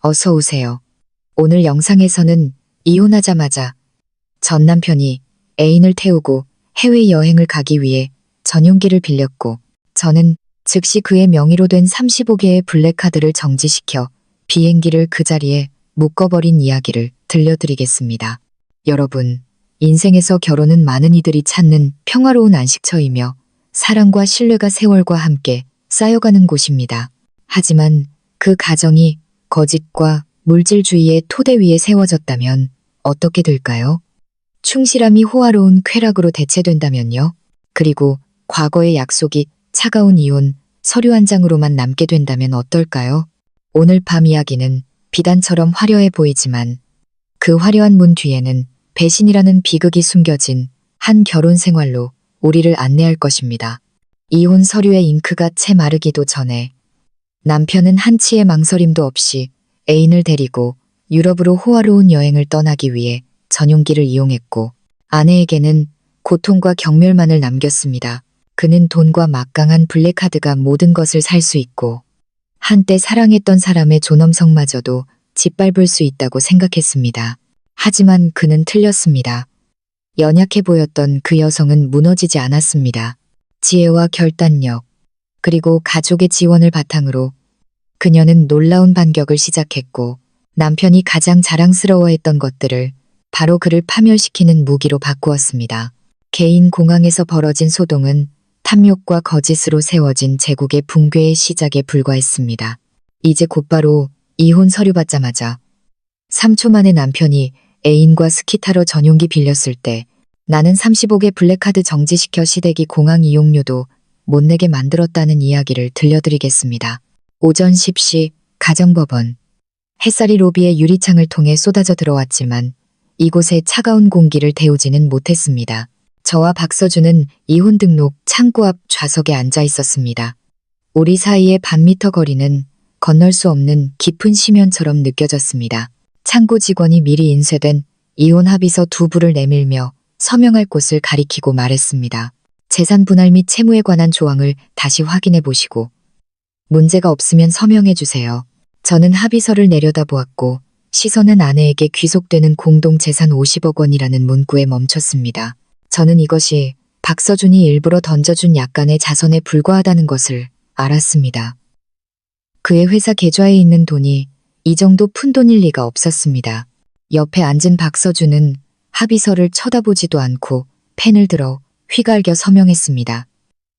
어서 오세요. 오늘 영상에서는 이혼하자마자 전 남편이 애인을 태우고 해외여행을 가기 위해 전용기를 빌렸고 저는 즉시 그의 명의로 된 35개의 블랙카드를 정지시켜 비행기를 그 자리에 묶어버린 이야기를 들려드리겠습니다. 여러분, 인생에서 결혼은 많은 이들이 찾는 평화로운 안식처이며 사랑과 신뢰가 세월과 함께 쌓여가는 곳입니다. 하지만 그 가정이 거짓과 물질주의의 토대 위에 세워졌다면 어떻게 될까요? 충실함이 호화로운 쾌락으로 대체된다면요? 그리고 과거의 약속이 차가운 이혼 서류 한 장으로만 남게 된다면 어떨까요? 오늘 밤 이야기는 비단처럼 화려해 보이지만 그 화려한 문 뒤에는 배신이라는 비극이 숨겨진 한 결혼 생활로 우리를 안내할 것입니다. 이혼 서류의 잉크가 채 마르기도 전에 남편은 한치의 망설임도 없이 애인을 데리고 유럽으로 호화로운 여행을 떠나기 위해 전용기를 이용했고 아내에게는 고통과 경멸만을 남겼습니다. 그는 돈과 막강한 블랙카드가 모든 것을 살 수 있고 한때 사랑했던 사람의 존엄성마저도 짓밟을 수 있다고 생각했습니다. 하지만 그는 틀렸습니다. 연약해 보였던 그 여성은 무너지지 않았습니다. 지혜와 결단력, 그리고 가족의 지원을 바탕으로 그녀는 놀라운 반격을 시작했고 남편이 가장 자랑스러워했던 것들을 바로 그를 파멸시키는 무기로 바꾸었습니다. 개인 공항에서 벌어진 소동은 탐욕과 거짓으로 세워진 제국의 붕괴의 시작에 불과했습니다. 이제 곧바로 이혼 서류 받자마자 3초 만에 남편이 애인과 스키 타러 전용기 빌렸을 때 나는 35개 블랙카드 정지시켜 시댁이 공항 이용료도 못 내게 만들었다는 이야기를 들려드리겠습니다. 오전 10시 가정법원. 햇살이 로비의 유리창을 통해 쏟아져 들어왔지만 이곳에 차가운 공기를 데우지는 못했습니다. 저와 박서준은 이혼 등록 창구 앞 좌석에 앉아 있었습니다. 우리 사이의 반미터 거리는 건널 수 없는 깊은 심연처럼 느껴졌습니다. 창구 직원이 미리 인쇄된 이혼 합의서 2부를 내밀며 서명할 곳을 가리키고 말했습니다. 재산 분할 및 채무에 관한 조항을 다시 확인해 보시고 문제가 없으면 서명해 주세요. 저는 합의서를 내려다보았고 시선은 아내에게 귀속되는 공동재산 50억 원이라는 문구에 멈췄습니다. 저는 이것이 박서준이 일부러 던져준 약간의 자선에 불과하다는 것을 알았습니다. 그의 회사 계좌에 있는 돈이 이 정도 푼돈일 리가 없었습니다. 옆에 앉은 박서준은 합의서를 쳐다보지도 않고 펜을 들어 휘갈겨 서명했습니다.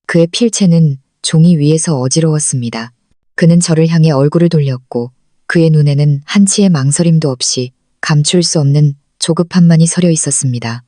그의 필체는 종이 위에서 어지러웠습니다. 그는 저를 향해 얼굴을 돌렸고 그의 눈에는 한치의 망설임도 없이 감출 수 없는 조급함만이 서려 있었습니다.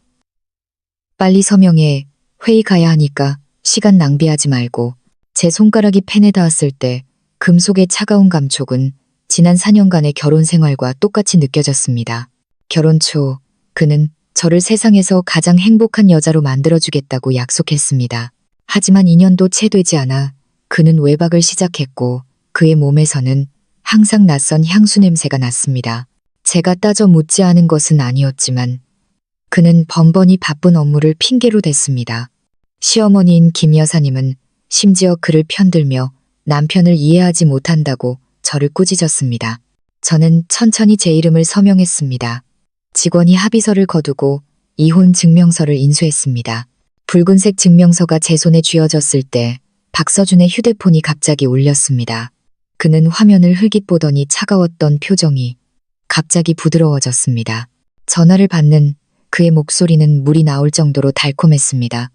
빨리 서명해. 회의 가야 하니까 시간 낭비하지 말고. 제 손가락이 펜에 닿았을 때 금속의 차가운 감촉은 지난 4년간의 결혼 생활과 똑같이 느껴졌습니다. 결혼 초 그는 저를 세상에서 가장 행복한 여자로 만들어주겠다고 약속했습니다. 하지만 2년도 채 되지 않아 그는 외박을 시작했고 그의 몸에서는 항상 낯선 향수 냄새가 났습니다. 제가 따져 묻지 않은 것은 아니었지만 그는 번번이 바쁜 업무를 핑계로 댔습니다. 시어머니인 김 여사님은 심지어 그를 편들며 남편을 이해하지 못한다고 저를 꾸짖었습니다. 저는 천천히 제 이름을 서명했습니다. 직원이 합의서를 거두고 이혼 증명서를 인수했습니다. 붉은색 증명서가 제 손에 쥐어졌을 때 박서준의 휴대폰이 갑자기 울렸습니다. 그는 화면을 흘깃 보더니 차가웠던 표정이 갑자기 부드러워졌습니다. 전화를 받는 그의 목소리는 물이 나올 정도로 달콤했습니다.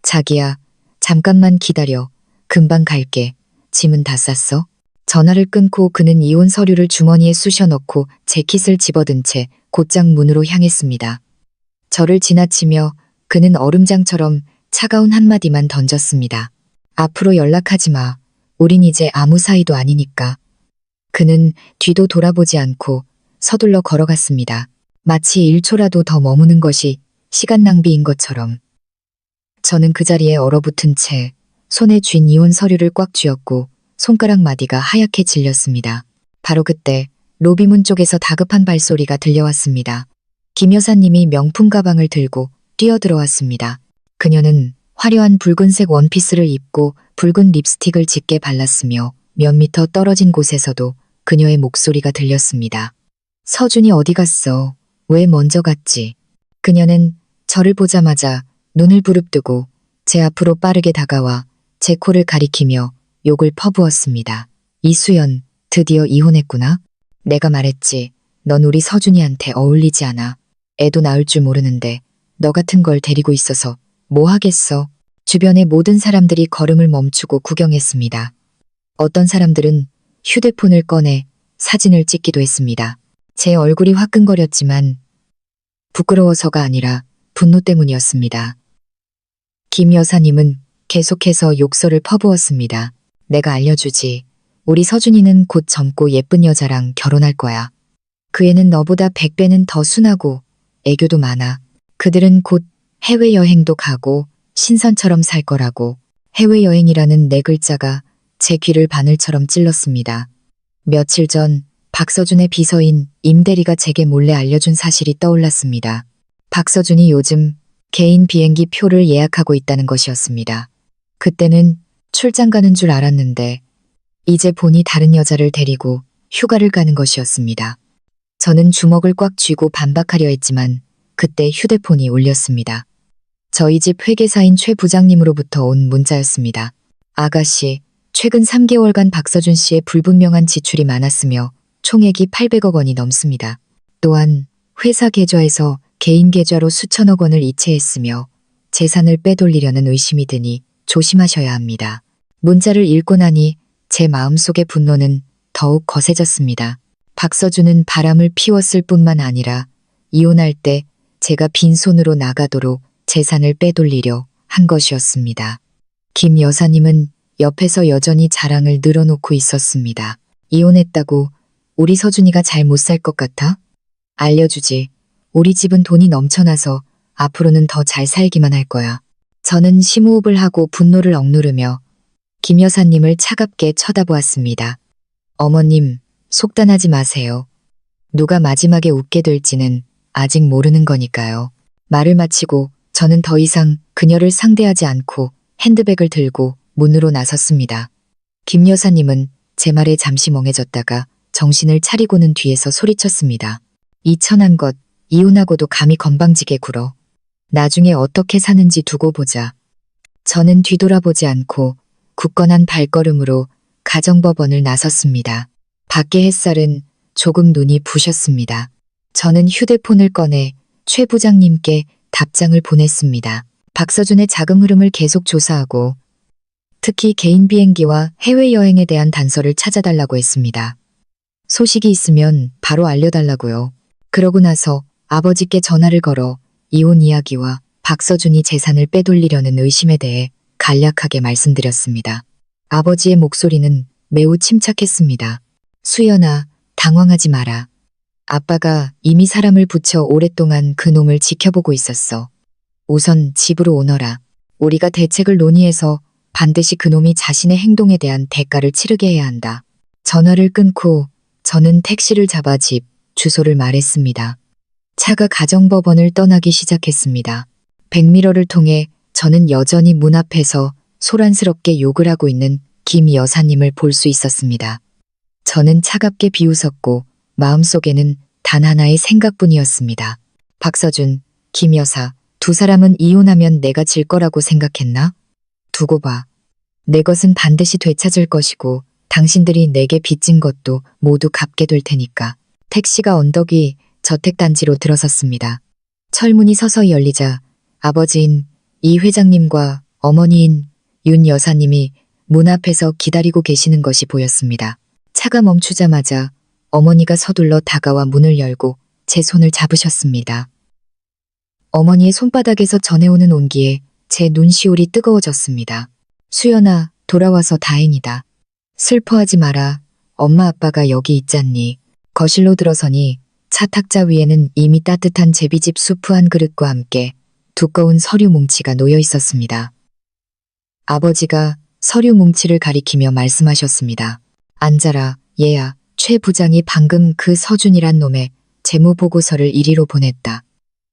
자기야, 잠깐만 기다려. 금방 갈게. 짐은 다 쌌어? 전화를 끊고 그는 이혼 서류를 주머니에 쑤셔 넣고 재킷을 집어든 채 곧장 문으로 향했습니다. 저를 지나치며 그는 얼음장처럼 차가운 한마디만 던졌습니다. 앞으로 연락하지 마. 우린 이제 아무 사이도 아니니까. 그는 뒤도 돌아보지 않고 서둘러 걸어갔습니다. 마치 1초라도 더 머무는 것이 시간 낭비인 것처럼. 저는 그 자리에 얼어붙은 채 손에 쥔 이혼 서류를 꽉 쥐었고 손가락 마디가 하얗게 질렸습니다. 바로 그때 로비문 쪽에서 다급한 발소리가 들려왔습니다. 김 여사님이 명품 가방을 들고 뛰어들어왔습니다. 그녀는 화려한 붉은색 원피스를 입고 붉은 립스틱을 짙게 발랐으며 몇 미터 떨어진 곳에서도 그녀의 목소리가 들렸습니다. 서준이 어디 갔어? 왜 먼저 갔지? 그녀는 저를 보자마자 눈을 부릅뜨고 제 앞으로 빠르게 다가와 제 코를 가리키며 욕을 퍼부었습니다. 이수연, 드디어 이혼했구나? 내가 말했지. 넌 우리 서준이한테 어울리지 않아. 애도 낳을 줄 모르는데 너 같은 걸 데리고 있어서 뭐 하겠어? 주변의 모든 사람들이 걸음을 멈추고 구경했습니다. 어떤 사람들은 휴대폰을 꺼내 사진을 찍기도 했습니다. 제 얼굴이 화끈거렸지만 부끄러워서가 아니라 분노 때문이었습니다. 김 여사님은 계속해서 욕설을 퍼부었습니다. 내가 알려주지. 우리 서준이는 곧 젊고 예쁜 여자랑 결혼할 거야. 그 애는 너보다 100배는 더 순하고 애교도 많아. 그들은 곧 해외여행도 가고 신선처럼 살 거라고. 해외여행이라는 네 글자가 제 귀를 바늘처럼 찔렀습니다. 며칠 전 박서준의 비서인 임대리가 제게 몰래 알려준 사실이 떠올랐습니다. 박서준이 요즘 개인 비행기 표를 예약하고 있다는 것이었습니다. 그때는 출장 가는 줄 알았는데 이제 보니 다른 여자를 데리고 휴가를 가는 것이었습니다. 저는 주먹을 꽉 쥐고 반박하려 했지만 그때 휴대폰이 울렸습니다. 저희 집 회계사인 최 부장님으로부터 온 문자였습니다. 아가씨, 최근 3개월간 박서준 씨의 불분명한 지출이 많았으며 총액이 800억 원이 넘습니다. 또한 회사 계좌에서 개인 계좌로 수천억 원을 이체했으며 재산을 빼돌리려는 의심이 드니 조심하셔야 합니다. 문자를 읽고 나니 제 마음속의 분노는 더욱 거세졌습니다. 박서준은 바람을 피웠을 뿐만 아니라 이혼할 때 제가 빈손으로 나가도록 재산을 빼돌리려 한 것이었습니다. 김 여사님은 옆에서 여전히 자랑을 늘어놓고 있었습니다. 이혼했다고 우리 서준이가 잘 못 살 것 같아? 알려주지. 우리 집은 돈이 넘쳐나서 앞으로는 더 잘 살기만 할 거야. 저는 심호흡을 하고 분노를 억누르며 김 여사님을 차갑게 쳐다보았습니다. 어머님, 속단하지 마세요. 누가 마지막에 웃게 될지는 아직 모르는 거니까요. 말을 마치고 저는 더 이상 그녀를 상대하지 않고 핸드백을 들고 문으로 나섰습니다. 김 여사님은 제 말에 잠시 멍해졌다가 정신을 차리고는 뒤에서 소리쳤습니다. 이 천한 것, 이혼하고도 감히 건방지게 굴어. 나중에 어떻게 사는지 두고 보자. 저는 뒤돌아보지 않고 굳건한 발걸음으로 가정법원을 나섰습니다. 밖의 햇살은 조금 눈이 부셨습니다. 저는 휴대폰을 꺼내 최 부장님께 답장을 보냈습니다. 박서준의 자금 흐름을 계속 조사하고 특히 개인 비행기와 해외여행에 대한 단서를 찾아달라고 했습니다. 소식이 있으면 바로 알려달라고요. 그러고 나서 아버지께 전화를 걸어 이혼 이야기와 박서준이 재산을 빼돌리려는 의심에 대해 간략하게 말씀드렸습니다. 아버지의 목소리는 매우 침착했습니다. 수연아, 당황하지 마라. 아빠가 이미 사람을 붙여 오랫동안 그 놈을 지켜보고 있었어. 우선 집으로 오너라. 우리가 대책을 논의해서 반드시 그 놈이 자신의 행동에 대한 대가를 치르게 해야 한다. 전화를 끊고 저는 택시를 잡아 집 주소를 말했습니다. 차가 가정법원을 떠나기 시작했습니다. 백미러를 통해 저는 여전히 문 앞에서 소란스럽게 욕을 하고 있는 김 여사님을 볼 수 있었습니다. 저는 차갑게 비웃었고 마음속에는 단 하나의 생각뿐이었습니다. 박서준, 김 여사, 두 사람은 이혼하면 내가 질 거라고 생각했나? 두고 봐. 내 것은 반드시 되찾을 것이고 당신들이 내게 빚진 것도 모두 갚게 될 테니까. 택시가 언덕 위 저택단지로 들어섰습니다. 철문이 서서히 열리자 아버지인 이 회장님과 어머니인 윤 여사님이 문 앞에서 기다리고 계시는 것이 보였습니다. 차가 멈추자마자 어머니가 서둘러 다가와 문을 열고 제 손을 잡으셨습니다. 어머니의 손바닥에서 전해오는 온기에 제 눈시울이 뜨거워졌습니다. 수연아, 돌아와서 다행이다. 슬퍼하지 마라. 엄마 아빠가 여기 있잖니. 거실로 들어서니 차 탁자 위에는 이미 따뜻한 제비집 수프 한 그릇과 함께 두꺼운 서류 뭉치가 놓여 있었습니다. 아버지가 서류 뭉치를 가리키며 말씀하셨습니다. 앉아라, 얘야. 최 부장이 방금 그 서준이란 놈의 재무보고서를 이리로 보냈다.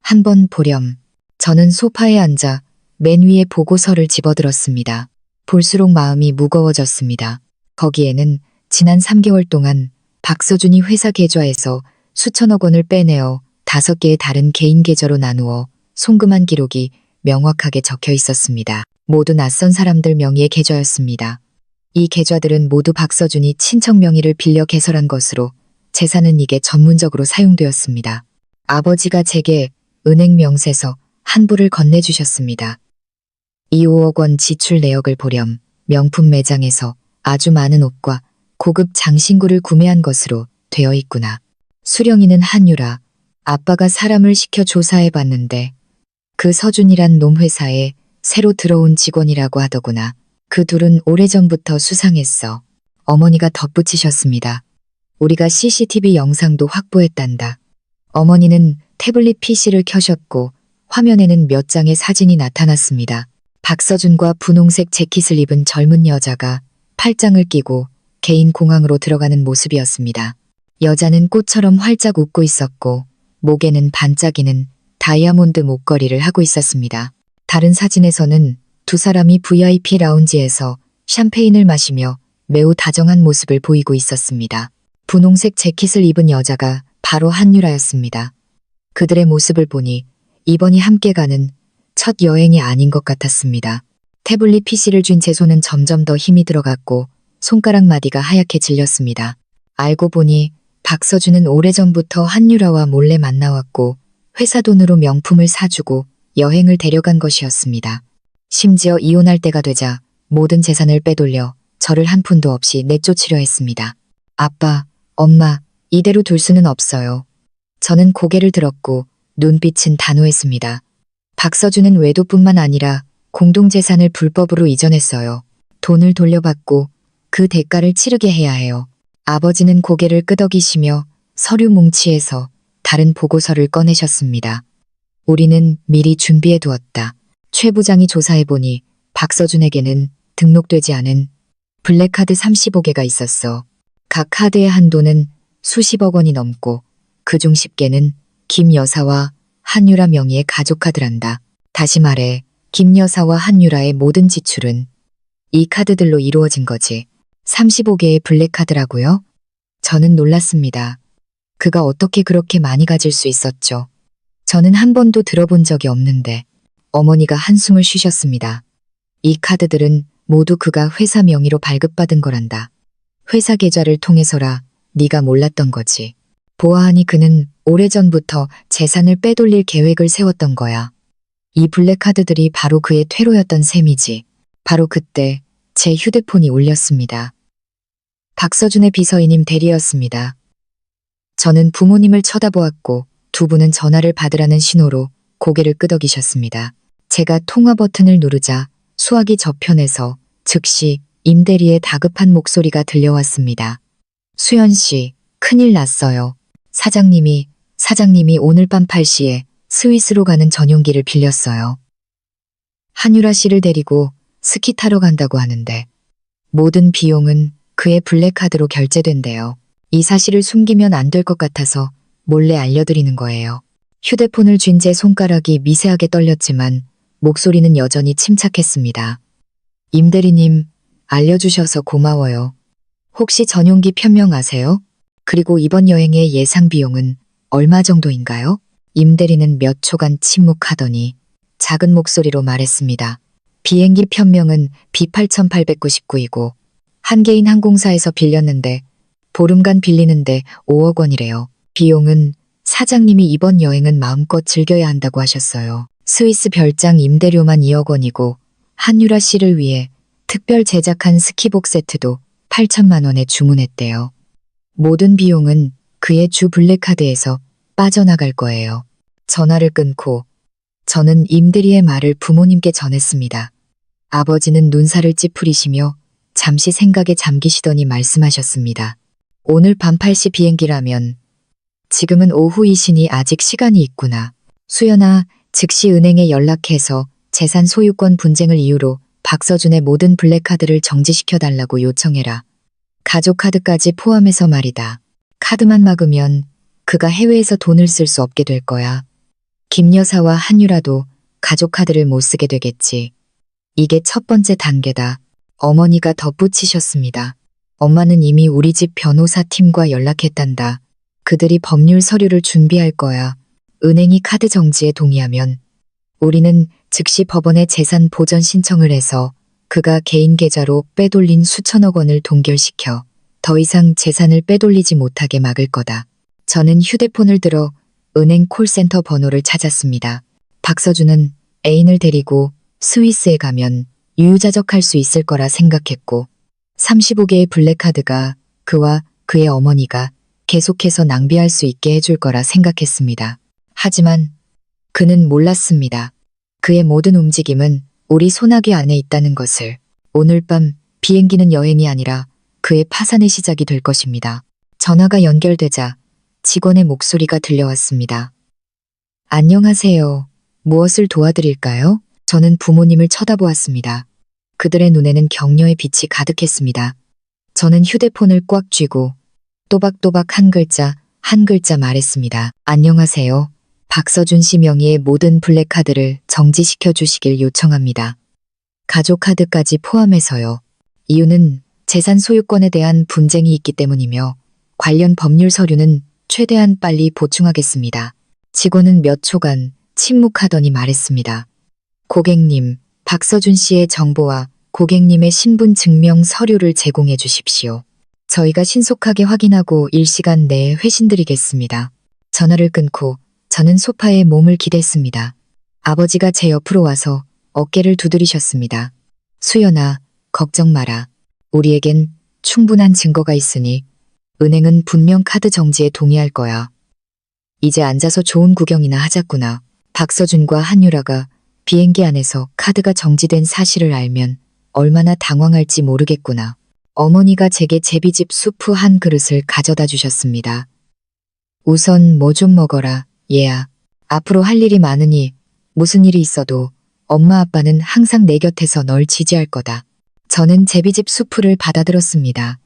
한번 보렴. 저는 소파에 앉아 맨 위에 보고서를 집어들었습니다. 볼수록 마음이 무거워졌습니다. 거기에는 지난 3개월 동안 박서준이 회사 계좌에서 수천억 원을 빼내어 5개의 다른 개인 계좌로 나누어 송금한 기록이 명확하게 적혀 있었습니다. 모두 낯선 사람들 명의의 계좌였습니다. 이 계좌들은 모두 박서준이 친척 명의를 빌려 개설한 것으로 재산은 이게 전문적으로 사용되었습니다. 아버지가 제게 은행 명세서 한 부를 건네주셨습니다. 이 5억 원 지출 내역을 보렴 명품 매장에서 아주 많은 옷과 고급 장신구를 구매한 것으로 되어 있구나. 수령이는 한유라. 아빠가 사람을 시켜 조사해봤는데 그 서준이란 놈 회사에 새로 들어온 직원이라고 하더구나. 그 둘은 오래전부터 수상했어. 어머니가 덧붙이셨습니다. 우리가 CCTV 영상도 확보했단다. 어머니는 태블릿 PC를 켜셨고 화면에는 몇 장의 사진이 나타났습니다. 박서준과 분홍색 재킷을 입은 젊은 여자가 팔짱을 끼고 개인 공항으로 들어가는 모습이었습니다. 여자는 꽃처럼 활짝 웃고 있었고 목에는 반짝이는 다이아몬드 목걸이를 하고 있었습니다. 다른 사진에서는 두 사람이 VIP 라운지에서 샴페인을 마시며 매우 다정한 모습을 보이고 있었습니다. 분홍색 재킷을 입은 여자가 바로 한유라였습니다. 그들의 모습을 보니 이번이 함께 가는 첫 여행이 아닌 것 같았습니다. 태블릿 PC를 쥔 제 손은 점점 더 힘이 들어갔고 손가락 마디가 하얗게 질렸습니다. 알고 보니 박서준은 오래전부터 한유라와 몰래 만나왔고 회사 돈으로 명품을 사주고 여행을 데려간 것이었습니다. 심지어 이혼할 때가 되자 모든 재산을 빼돌려 저를 한 푼도 없이 내쫓으려 했습니다. 아빠, 엄마, 이대로 둘 수는 없어요. 저는 고개를 들었고 눈빛은 단호했습니다. 박서준은 외도뿐만 아니라 공동재산을 불법으로 이전했어요. 돈을 돌려받고 그 대가를 치르게 해야 해요. 아버지는 고개를 끄덕이시며 서류 뭉치에서 다른 보고서를 꺼내셨습니다. 우리는 미리 준비해 두었다. 최 부장이 조사해보니 박서준에게는 등록되지 않은 블랙카드 35개가 있었어. 각 카드의 한도는 수십억 원이 넘고 그중 10개는 김 여사와 한유라 명의의 가족카드란다. 다시 말해 김 여사와 한유라의 모든 지출은 이 카드들로 이루어진 거지. 35개의 블랙카드라고요? 저는 놀랐습니다. 그가 어떻게 그렇게 많이 가질 수 있었죠? 저는 한 번도 들어본 적이 없는데 어머니가 한숨을 쉬셨습니다. 이 카드들은 모두 그가 회사 명의로 발급받은 거란다. 회사 계좌를 통해서라 네가 몰랐던 거지. 보아하니 그는 오래전부터 재산을 빼돌릴 계획을 세웠던 거야. 이 블랙카드들이 바로 그의 퇴로였던 셈이지. 바로 그때 제 휴대폰이 울렸습니다. 박서준의 비서인임 대리였습니다. 저는 부모님을 쳐다보았고 두 분은 전화를 받으라는 신호로 고개를 끄덕이셨습니다. 제가 통화 버튼을 누르자 수화기 저편에서 즉시 임대리의 다급한 목소리가 들려왔습니다. 수연 씨, 큰일 났어요. 사장님이 오늘 밤 8시에 스위스로 가는 전용기를 빌렸어요. 한유라 씨를 데리고 스키 타러 간다고 하는데 모든 비용은 그의 블랙카드로 결제된대요. 이 사실을 숨기면 안 될 것 같아서 몰래 알려드리는 거예요. 휴대폰을 쥔 제 손가락이 미세하게 떨렸지만 목소리는 여전히 침착했습니다. 임대리님, 알려주셔서 고마워요. 혹시 전용기 편명 아세요? 그리고 이번 여행의 예상 비용은 얼마 정도인가요? 임대리는 몇 초간 침묵하더니 작은 목소리로 말했습니다. 비행기 편명은 B8899이고 한개인 항공사에서 빌렸는데 보름간 빌리는데 5억 원이래요. 비용은 사장님이 이번 여행은 마음껏 즐겨야 한다고 하셨어요. 스위스 별장 임대료만 2억 원이고 한유라 씨를 위해 특별 제작한 스키복 세트도 8천만 원에 주문했대요. 모든 비용은 그의 주 블랙카드에서 빠져나갈 거예요. 전화를 끊고 저는 임대리의 말을 부모님께 전했습니다. 아버지는 눈살을 찌푸리시며 잠시 생각에 잠기시더니 말씀하셨습니다. 오늘 밤 8시 비행기라면 지금은 오후 이시니 아직 시간이 있구나. 수연아, 즉시 은행에 연락해서 재산 소유권 분쟁을 이유로 박서준의 모든 블랙카드를 정지시켜달라고 요청해라. 가족카드까지 포함해서 말이다. 카드만 막으면 그가 해외에서 돈을 쓸 수 없게 될 거야. 김 여사와 한유라도 가족카드를 못 쓰게 되겠지. 이게 첫 번째 단계다. 어머니가 덧붙이셨습니다. 엄마는 이미 우리 집 변호사 팀과 연락했단다. 그들이 법률 서류를 준비할 거야. 은행이 카드 정지에 동의하면 우리는 즉시 법원에 재산 보전 신청을 해서 그가 개인 계좌로 빼돌린 수천억 원을 동결시켜 더 이상 재산을 빼돌리지 못하게 막을 거다. 저는 휴대폰을 들어 은행 콜센터 번호를 찾았습니다. 박서준은 애인을 데리고 스위스에 가면 유유자적할 수 있을 거라 생각했고 35개의 블랙카드가 그와 그의 어머니가 계속해서 낭비할 수 있게 해줄 거라 생각했습니다. 하지만 그는 몰랐습니다. 그의 모든 움직임은 우리 소나귀 안에 있다는 것을. 오늘 밤 비행기는 여행이 아니라 그의 파산의 시작이 될 것입니다. 전화가 연결되자 직원의 목소리가 들려왔습니다. 안녕하세요. 무엇을 도와드릴까요? 저는 부모님을 쳐다보았습니다. 그들의 눈에는 격려의 빛이 가득했습니다. 저는 휴대폰을 꽉 쥐고 또박또박 한 글자 말했습니다. 안녕하세요. 박서준 씨 명의의 모든 블랙카드를 정지시켜 주시길 요청합니다. 가족카드까지 포함해서요. 이유는 재산 소유권에 대한 분쟁이 있기 때문이며 관련 법률 서류는 최대한 빨리 보충하겠습니다. 직원은 몇 초간 침묵하더니 말했습니다. 고객님, 박서준 씨의 정보와 고객님의 신분 증명 서류를 제공해 주십시오. 저희가 신속하게 확인하고 일시간 내에 회신드리겠습니다. 전화를 끊고 저는 소파에 몸을 기댔습니다. 아버지가 제 옆으로 와서 어깨를 두드리셨습니다. 수연아, 걱정 마라. 우리에겐 충분한 증거가 있으니 은행은 분명 카드 정지에 동의할 거야. 이제 앉아서 좋은 구경이나 하자꾸나. 박서준과 한유라가 비행기 안에서 카드가 정지된 사실을 알면 얼마나 당황할지 모르겠구나. 어머니가 제게 제비집 수프 한 그릇을 가져다 주셨습니다. 우선 뭐 좀 먹어라, 얘야. 앞으로 할 일이 많으니 무슨 일이 있어도 엄마 아빠는 항상 내 곁에서 널 지지할 거다. 저는 제비집 수프를 받아들었습니다.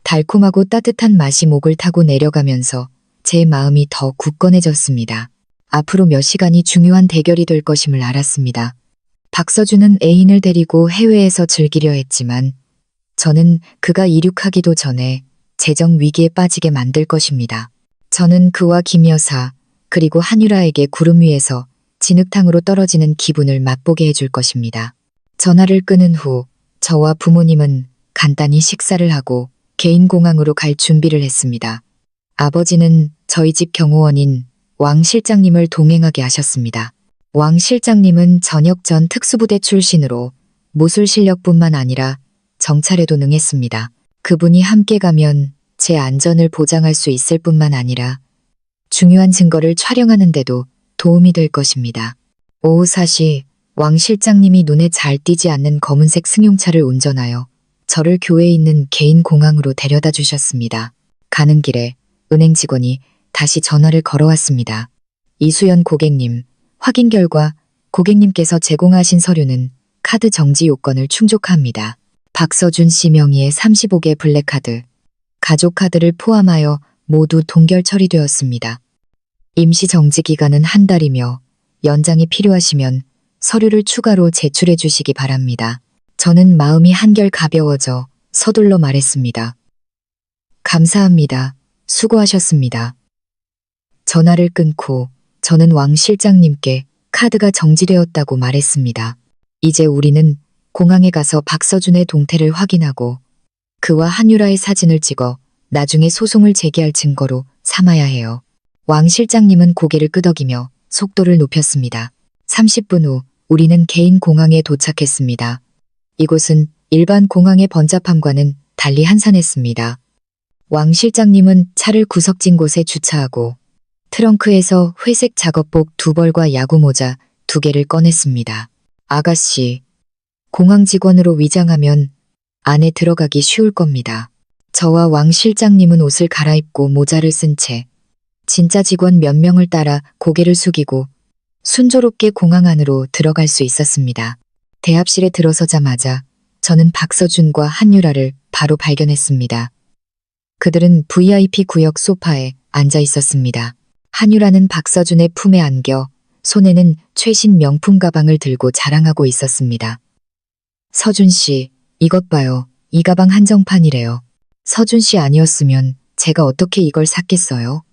달콤하고 따뜻한 맛이 목을 타고 내려가면서 제 마음이 더 굳건해졌습니다. 앞으로 몇 시간이 중요한 대결이 될 것임을 알았습니다. 박서준은 애인을 데리고 해외에서 즐기려 했지만 저는 그가 이륙하기도 전에 재정 위기에 빠지게 만들 것입니다. 저는 그와 김 여사 그리고 한유라에게 구름 위에서 진흙탕으로 떨어지는 기분을 맛보게 해줄 것입니다. 전화를 끊은 후 저와 부모님은 간단히 식사를 하고 개인 공항으로 갈 준비를 했습니다. 아버지는 저희 집 경호원인 왕 실장님을 동행하게 하셨습니다. 왕 실장님은 전역 전 특수부대 출신으로 무술 실력뿐만 아니라 정찰에도 능했습니다. 그분이 함께 가면 제 안전을 보장할 수 있을 뿐만 아니라 중요한 증거를 촬영하는 데도 도움이 될 것입니다. 오후 4시 왕 실장님이 눈에 잘 띄지 않는 검은색 승용차를 운전하여 저를 교회에 있는 개인 공항으로 데려다 주셨습니다. 가는 길에 은행 직원이 다시 전화를 걸어왔습니다. 이수연 고객님, 확인 결과 고객님께서 제공하신 서류는 카드 정지 요건을 충족합니다. 박서준 씨 명의의 35개 블랙카드, 가족카드를 포함하여 모두 동결 처리되었습니다. 임시 정지 기간은 한 달이며 연장이 필요하시면 서류를 추가로 제출해 주시기 바랍니다. 저는 마음이 한결 가벼워져 서둘러 말했습니다. 감사합니다. 수고하셨습니다. 전화를 끊고 저는 왕 실장님께 카드가 정지되었다고 말했습니다. 이제 우리는 공항에 가서 박서준의 동태를 확인하고 그와 한유라의 사진을 찍어 나중에 소송을 제기할 증거로 삼아야 해요. 왕 실장님은 고개를 끄덕이며 속도를 높였습니다. 30분 후 우리는 개인 공항에 도착했습니다. 이곳은 일반 공항의 번잡함과는 달리 한산했습니다. 왕 실장님은 차를 구석진 곳에 주차하고 트렁크에서 회색 작업복 2벌과 야구모자 2개를 꺼냈습니다. 아가씨, 공항 직원으로 위장하면 안에 들어가기 쉬울 겁니다. 저와 왕 실장님은 옷을 갈아입고 모자를 쓴 채 진짜 직원 몇 명을 따라 고개를 숙이고 순조롭게 공항 안으로 들어갈 수 있었습니다. 대합실에 들어서자마자 저는 박서준과 한유라를 바로 발견했습니다. 그들은 VIP 구역 소파에 앉아 있었습니다. 한유라는 박서준의 품에 안겨 손에는 최신 명품 가방을 들고 자랑하고 있었습니다. 서준 씨, 이것 봐요. 이 가방 한정판이래요. 서준 씨 아니었으면 제가 어떻게 이걸 샀겠어요?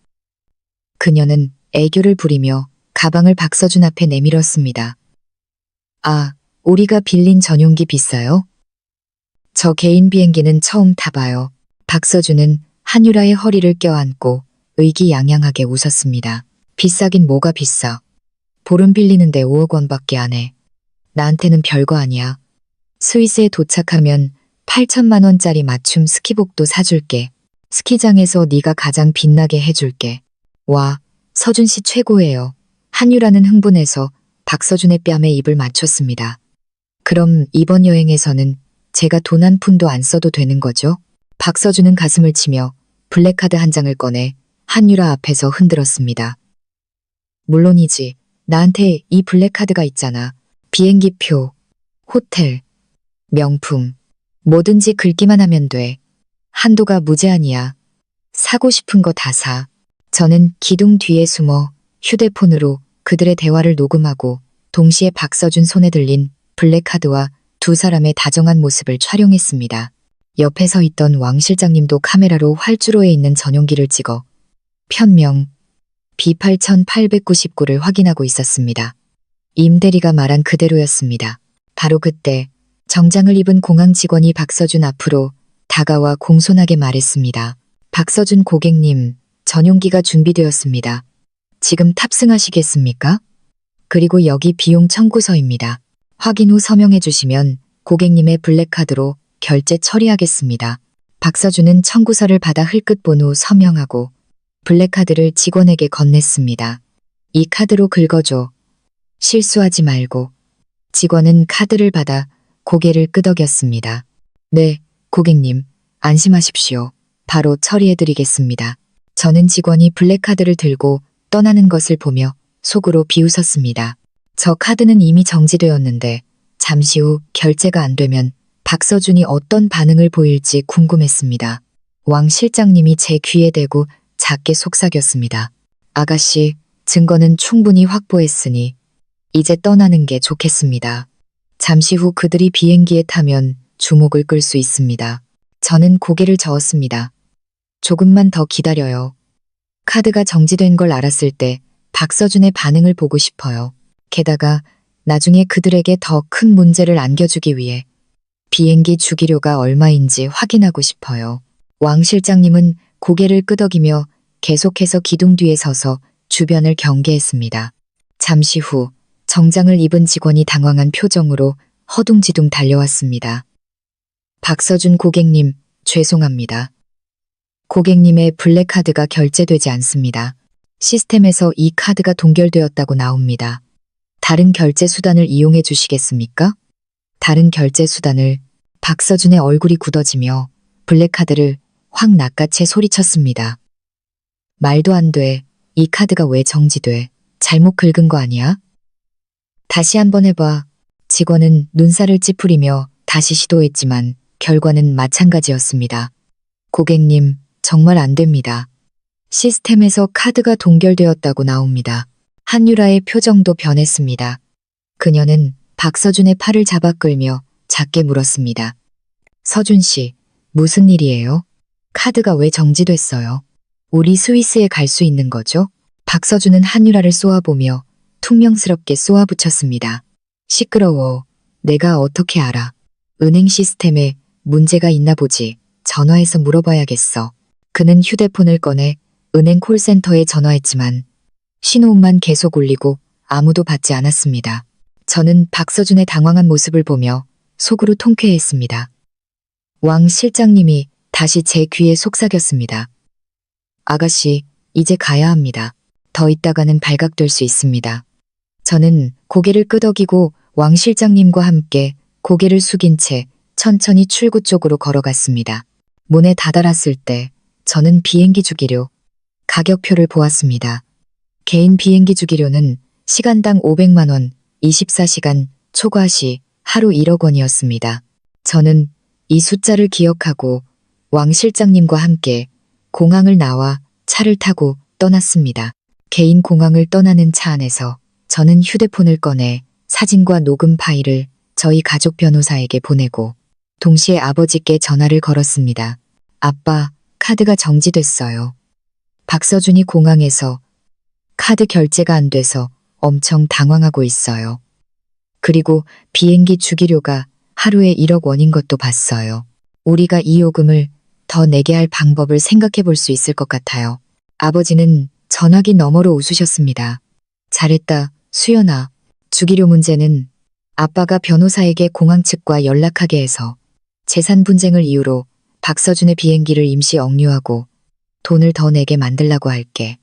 그녀는 애교를 부리며 가방을 박서준 앞에 내밀었습니다. 아, 우리가 빌린 전용기 비싸요? 저 개인 비행기는 처음 타봐요. 박서준은 한유라의 허리를 껴안고 의기양양하게 웃었습니다. 비싸긴 뭐가 비싸. 보름 빌리는데 5억 원밖에 안 해. 나한테는 별거 아니야. 스위스에 도착하면 8천만 원짜리 맞춤 스키복도 사줄게. 스키장에서 네가 가장 빛나게 해줄게. 와, 서준 씨 최고예요. 한유라는 흥분해서 박서준의 뺨에 입을 맞췄습니다. 그럼 이번 여행에서는 제가 돈 한 푼도 안 써도 되는 거죠? 박서준은 가슴을 치며 블랙카드 한 장을 꺼내 한유라 앞에서 흔들었습니다. 물론이지. 나한테 이 블랙카드가 있잖아. 비행기표, 호텔, 명품, 뭐든지 긁기만 하면 돼. 한도가 무제한이야. 사고 싶은 거 다 사. 저는 기둥 뒤에 숨어 휴대폰으로 그들의 대화를 녹음하고 동시에 박서준 손에 들린 블랙카드와 두 사람의 다정한 모습을 촬영했습니다. 옆에 서 있던 왕 실장님도 카메라로 활주로에 있는 전용기를 찍어 편명 B8899를 확인하고 있었습니다. 임 대리가 말한 그대로였습니다. 바로 그때 정장을 입은 공항 직원이 박서준 앞으로 다가와 공손하게 말했습니다. 박서준 고객님, 전용기가 준비되었습니다. 지금 탑승하시겠습니까? 그리고 여기 비용 청구서입니다. 확인 후 서명해 주시면 고객님의 블랙카드로 결제 처리하겠습니다. 박서준은 청구서를 받아 흘끗 본 후 서명하고 블랙카드를 직원에게 건넸습니다. 이 카드로 긁어줘. 실수하지 말고. 직원은 카드를 받아 고개를 끄덕였습니다. 네, 고객님, 안심하십시오. 바로 처리해드리겠습니다. 저는 직원이 블랙카드를 들고 떠나는 것을 보며 속으로 비웃었습니다. 저 카드는 이미 정지되었는데 잠시 후 결제가 안 되면 박서준이 어떤 반응을 보일지 궁금했습니다. 왕 실장님이 제 귀에 대고 작게 속삭였습니다. 아가씨, 증거는 충분히 확보했으니 이제 떠나는 게 좋겠습니다. 잠시 후 그들이 비행기에 타면 주목을 끌 수 있습니다. 저는 고개를 저었습니다. 조금만 더 기다려요. 카드가 정지된 걸 알았을 때 박서준의 반응을 보고 싶어요. 게다가 나중에 그들에게 더 큰 문제를 안겨주기 위해 비행기 주기료가 얼마인지 확인하고 싶어요. 왕 실장님은 고개를 끄덕이며 계속해서 기둥 뒤에 서서 주변을 경계했습니다. 잠시 후 정장을 입은 직원이 당황한 표정으로 허둥지둥 달려왔습니다. 박서준 고객님, 죄송합니다. 고객님의 블랙카드가 결제되지 않습니다. 시스템에서 이 카드가 동결되었다고 나옵니다. 다른 결제 수단을 이용해 주시겠습니까? 다른 결제 수단을. 박서준의 얼굴이 굳어지며 블랙카드를 확 낚아채 소리쳤습니다. 말도 안 돼. 이 카드가 왜 정지돼? 잘못 긁은 거 아니야? 다시 한번 해봐. 직원은 눈살을 찌푸리며 다시 시도했지만 결과는 마찬가지였습니다. 고객님, 정말 안 됩니다. 시스템에서 카드가 동결되었다고 나옵니다. 한유라의 표정도 변했습니다. 그녀는 박서준의 팔을 잡아 끌며 작게 물었습니다. 서준 씨, 무슨 일이에요? 카드가 왜 정지됐어요? 우리 스위스에 갈 수 있는 거죠? 박서준은 한유라를 쏘아보며 퉁명스럽게 쏘아붙였습니다. 시끄러워. 내가 어떻게 알아? 은행 시스템에 문제가 있나 보지. 전화해서 물어봐야겠어. 그는 휴대폰을 꺼내 은행 콜센터에 전화했지만 신호음만 계속 울리고 아무도 받지 않았습니다. 저는 박서준의 당황한 모습을 보며 속으로 통쾌했습니다. 왕 실장님이 다시 제 귀에 속삭였습니다. 아가씨, 이제 가야 합니다. 더 있다가는 발각될 수 있습니다. 저는 고개를 끄덕이고 왕 실장님과 함께 고개를 숙인 채 천천히 출구 쪽으로 걸어갔습니다. 문에 다다랐을 때 저는 비행기 주기료, 가격표를 보았습니다. 개인 비행기 주기료는 시간당 500만 원, 24시간 초과 시 하루 1억 원이었습니다. 저는 이 숫자를 기억하고 왕 실장님과 함께 공항을 나와 차를 타고 떠났습니다. 개인 공항을 떠나는 차 안에서 저는 휴대폰을 꺼내 사진과 녹음 파일을 저희 가족 변호사에게 보내고 동시에 아버지께 전화를 걸었습니다. 아빠, 카드가 정지됐어요. 박서준이 공항에서 카드 결제가 안 돼서 엄청 당황하고 있어요. 그리고 비행기 주기료가 하루에 1억 원인 것도 봤어요. 우리가 이 요금을 더 내게 할 방법을 생각해 볼 수 있을 것 같아요. 아버지는 전화기 너머로 웃으셨습니다. 잘했다, 수연아. 주기료 문제는 아빠가 변호사에게 공항 측과 연락하게 해서 재산 분쟁을 이유로 박서준의 비행기를 임시 억류하고 돈을 더 내게 만들라고 할게.